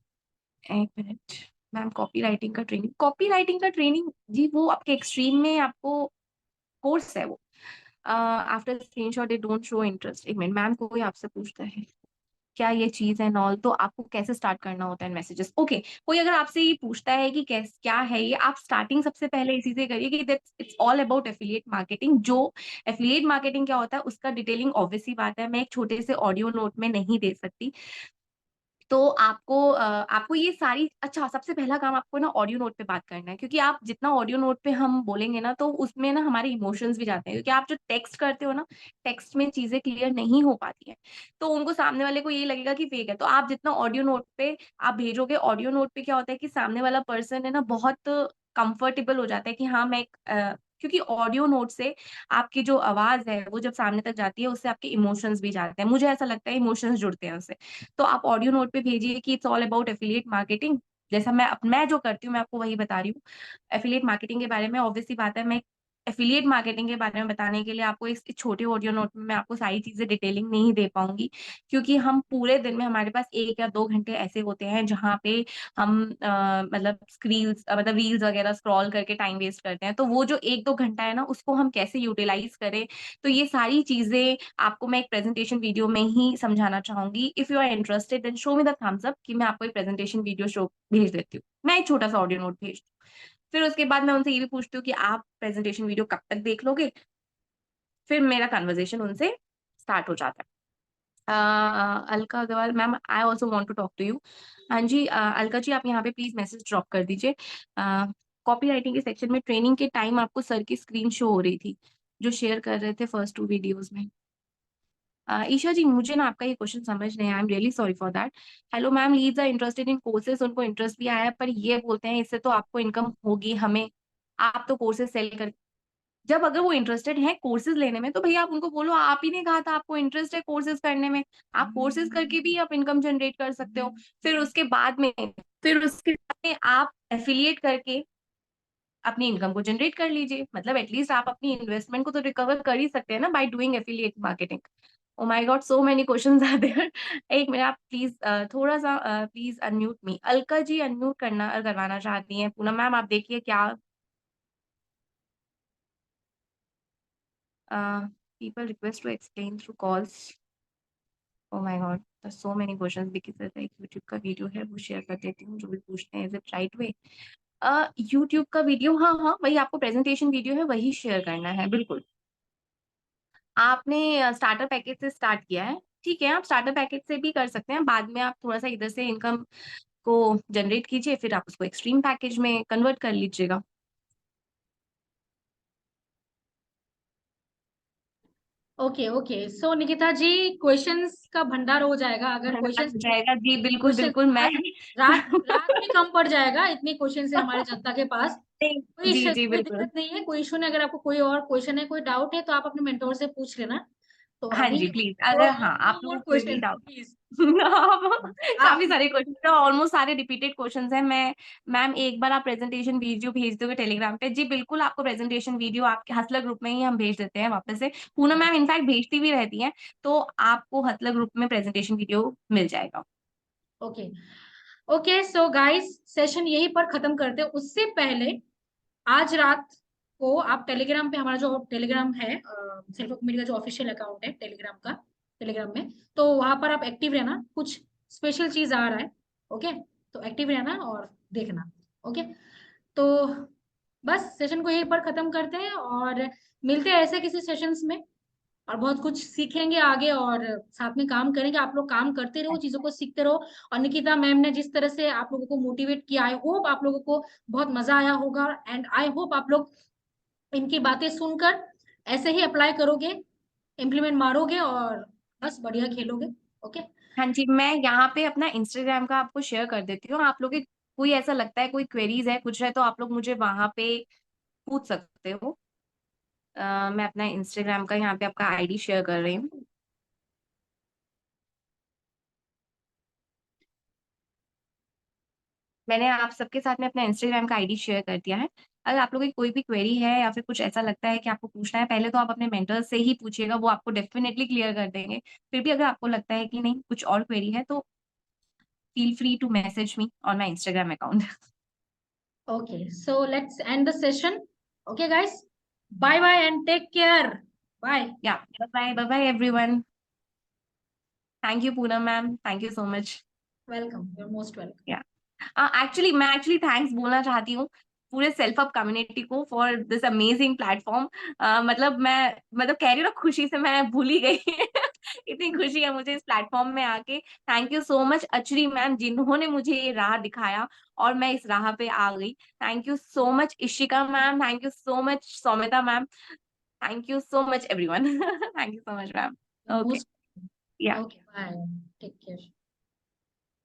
एक मिनट मैम, कॉपी राइटिंग का ट्रेनिंग जी वो आपके एक्सट्रीम में आपको कोर्स है वो। After screenshot it don't show interest. एक मिनट मैम, कोई आपसे पूछता है क्या ये चीज है नॉल, तो आपको कैसे स्टार्ट करना होता है मैसेजेस। ओके, कोई अगर आपसे ये पूछता है कि कैस क्या है ये, आप स्टार्टिंग सबसे पहले इसी से करिए कि that's it's all about affiliate marketing. जो एफिलिएट मार्केटिंग क्या होता है उसका डिटेलिंग ऑब्वियस सी बात है मैं एक छोटे से ऑडियो नोट में नहीं दे सकती। तो आपको ये सारी, अच्छा सबसे पहला काम आपको ना ऑडियो नोट पे बात करना है, क्योंकि आप जितना ऑडियो नोट पे हम बोलेंगे ना तो उसमें ना हमारे इमोशंस भी जाते हैं, क्योंकि आप जो टेक्स्ट करते हो ना, टेक्स्ट में चीजें क्लियर नहीं हो पाती हैं, तो उनको सामने वाले को ये लगेगा कि फेक है। तो आप जितना ऑडियो नोट पे आप भेजोगे, ऑडियो नोट पे क्या होता है कि सामने वाला पर्सन है ना बहुत कंफर्टेबल हो जाता है कि हाँ मैं क्योंकि ऑडियो नोट से आपकी जो आवाज है वो जब सामने तक जाती है उससे आपके इमोशंस भी जाते हैं, मुझे ऐसा लगता है इमोशंस जुड़ते हैं उससे। तो आप ऑडियो नोट पे भेजिए कि it's all about affiliate marketing. जैसा मैं जो करती हूँ मैं आपको वही बता रही हूँ। एफिलिएट मार्केटिंग के बारे में ऑब्वियस सी बात है, मैं एफिलिएट मार्केटिंग के बारे में बताने के लिए आपको इस छोटे ऑडियो नोट में मैं आपको सारी चीजें डिटेलिंग नहीं दे पाऊंगी, क्योंकि हम पूरे दिन में हमारे पास 1 या 2 घंटे ऐसे होते हैं जहाँ पे हम मतलब स्क्रील्स मतलब रील्स वगैरह स्क्रॉल करके टाइम वेस्ट करते हैं। तो वो जो 1-2 घंटा है ना उसको हम कैसे यूटिलाइज करें, तो ये सारी चीजें आपको मैं एक प्रेजेंटेशन वीडियो में ही समझाना चाहूंगी। If you are interested then show me the thumbs up कि मैं आपको एक प्रेजेंटेशन वीडियो शो भेज देती हूँ, मैं एक छोटा सा ऑडियो नोट भेज दूँ। फिर उसके बाद मैं उनसे ये भी पूछती हूँ कि आप प्रेजेंटेशन वीडियो कब तक देख लोगे, फिर मेरा कन्वर्जेशन उनसे स्टार्ट हो जाता है। Alka Agarwal ma'am, I also want to talk to you. हाँ जी, अलका जी आप यहाँ पे प्लीज मैसेज ड्रॉप कर दीजिए। कॉपी राइटिंग के सेक्शन में ट्रेनिंग के टाइम आपको सर की स्क्रीन शो हो रही थी जो शेयर कर रहे थे फर्स्ट 2 वीडियोज में। ईशा जी, मुझे ना आपका ये क्वेश्चन समझ नहीं आया, I am really sorry for that. Hello ma'am, leads are interested in courses, उनको इंटरेस्ट भी आया है पर ये बोलते हैं इससे तो आपको इनकम होगी, हमें आप तो कोर्सेज सेल कर। जब अगर वो इंटरेस्टेड है कोर्सेज लेने में तो भैया आप उनको बोलो, आप ही ने कहा था आपको इंटरेस्ट है कोर्सेज करने में, आप कोर्सेज करके भी आप इनकम जनरेट कर सकते हो। फिर उसके बाद में आप एफिलिएट करके अपनी इनकम को जनरेट कर लीजिए, मतलब एटलीस्ट आप अपनी इन्वेस्टमेंट को तो रिकवर कर ही सकते हैं ना by doing affiliate marketing. Oh my god, so many questions are there. एक मिनट आप प्लीज थोड़ा सा please unmute me. Alka ji unmute करवाना चाहती हैं, पूनम मैम आप देखिए क्या। People request to explain through calls. Oh my god, so many questions. Because ऐसा एक यूट्यूब का वीडियो है वो शेयर कर देती हूँ, जो भी पूछते हैं is it right way. YouTube का वीडियो, हाँ हाँ वही आपको प्रेजेंटेशन वीडियो है वही शेयर करना है, बिल्कुल। आपने स्टार्टर पैकेज से स्टार्ट किया है, ठीक है, आप स्टार्टर पैकेज से भी कर सकते हैं, बाद में आप थोड़ा सा इधर से इनकम को जनरेट कीजिए, फिर आप उसको एक्सट्रीम पैकेज में कन्वर्ट कर लीजिएगा। ओके ओके, सो निकिता जी क्वेश्चंस का भंडार हो जाएगा अगर धन्यवाद क्वेश्चंस हो जाएगा जी, बिल्कुल क्वेश्चन बिल्कुल मैं आज रात रात भी कम पड़ जाएगा, इतने क्वेश्चन है हमारे जनता के पास। जी जी कोई बिल्कुल। दिक्कत नहीं है, कोई इशू नहीं। अगर आपको कोई और क्वेश्चन है, कोई डाउट है तो आप अपने मेंटोर से पूछ लेना। तो हाँ अभी जी प्लीज, नो अगर हाँ आप नो मोर लोगों को कोई भी क्वेश्चन डाउट प्लीज। आप काफी सारे क्वेश्चन है, ऑलमोस्ट सारे रिपीटेड क्वेश्चंस हैं। मैं मैम एक बार आप प्रेजेंटेशन वीडियो भेज दोगे टेलीग्राम पे, जी बिल्कुल आपको प्रेजेंटेशन वीडियो आपके हसला ग्रुप में ही हम भेज देते हैं वापस से। पूनम मैम इनफैक्ट भेजती भी रहती हैं, तो आपको हसला ग्रुप में प्रेजेंटेशन वीडियो मिल जाएगा। Okay okay, so guys session यहीं पर खत्म करते हैं। उससे पहले आज रात को आप टेलीग्राम पे, हमारा जो टेलीग्राम है सेल्फ ऑफ का जो ऑफिशियल अकाउंट है टेलीग्राम का, टेलीग्राम में, तो वहां पर आप एक्टिव रहना, कुछ स्पेशल चीज आ रहा है। ओके, तो एक्टिव रहना और देखना। ओके, तो बस सेशन को यहीं पर खत्म करते हैं और मिलते हैं ऐसे किसी सेशंस में। और बहुत कुछ सीखेंगे आगे, और साथ में काम करेंगे। आप लोग काम करते रहो, चीजों को सीखते रहो। और निकिता मैम ने जिस तरह से आप लोगों को मोटिवेट किया, आई होप आप लोगों को बहुत मजा आया होगा, एंड आई होप आप लोग इनकी बातें सुनकर ऐसे ही अप्लाई करोगे, इम्प्लीमेंट मारोगे, और बस बढ़िया खेलोगे। ओके। हाँ जी, मैं यहाँ पे अपना इंस्टाग्राम का आपको शेयर कर देती हूँ। आप लोग के कोई ऐसा लगता है, कोई क्वेरीज है, कुछ है, तो आप लोग मुझे वहां पे पूछ सकते हो। मैं अपना इंस्टाग्राम का यहाँ पे आपका आईडी शेयर कर रही हूँ। मैंने आप सबके साथ में अपना इंस्टाग्राम का आईडी शेयर कर दिया है। अगर आप लोगों की कोई भी क्वेरी है या फिर कुछ ऐसा लगता है कि आपको पूछना है, पहले तो आप अपने मेंटर से ही पूछिएगा, वो आपको डेफिनेटली क्लियर कर देंगे। फिर भी अगर आपको लगता है कि नहीं कुछ और क्वेरी है, तो feel free to message me on my Instagram account. Okay, so let's end the session. Okay, guys. Bye bye and take care. Bye. या bye bye bye everyone. Thank you Poonam ma'am, thank you so much. Welcome. You're most welcome. या मैं actually thanks बोलना चाहती हूँ पूरे self up community को for this amazing platform. मतलब कह रही हूँ ना, खुशी से मैं भूल ही गई। इतनी खुशी है मुझे इस प्लेटफॉर्म में आके। थैंक यू सो मच अचरी मैम, जिन्होंने मुझे ये राह दिखाया और मैं इस राह पे आ गई। Thank you so much Ishika ma'am, thank you so much Saumita ma'am, thank you so much everyone. Thank you so much ma'am. You're okay. most या okay. Bye. Take care.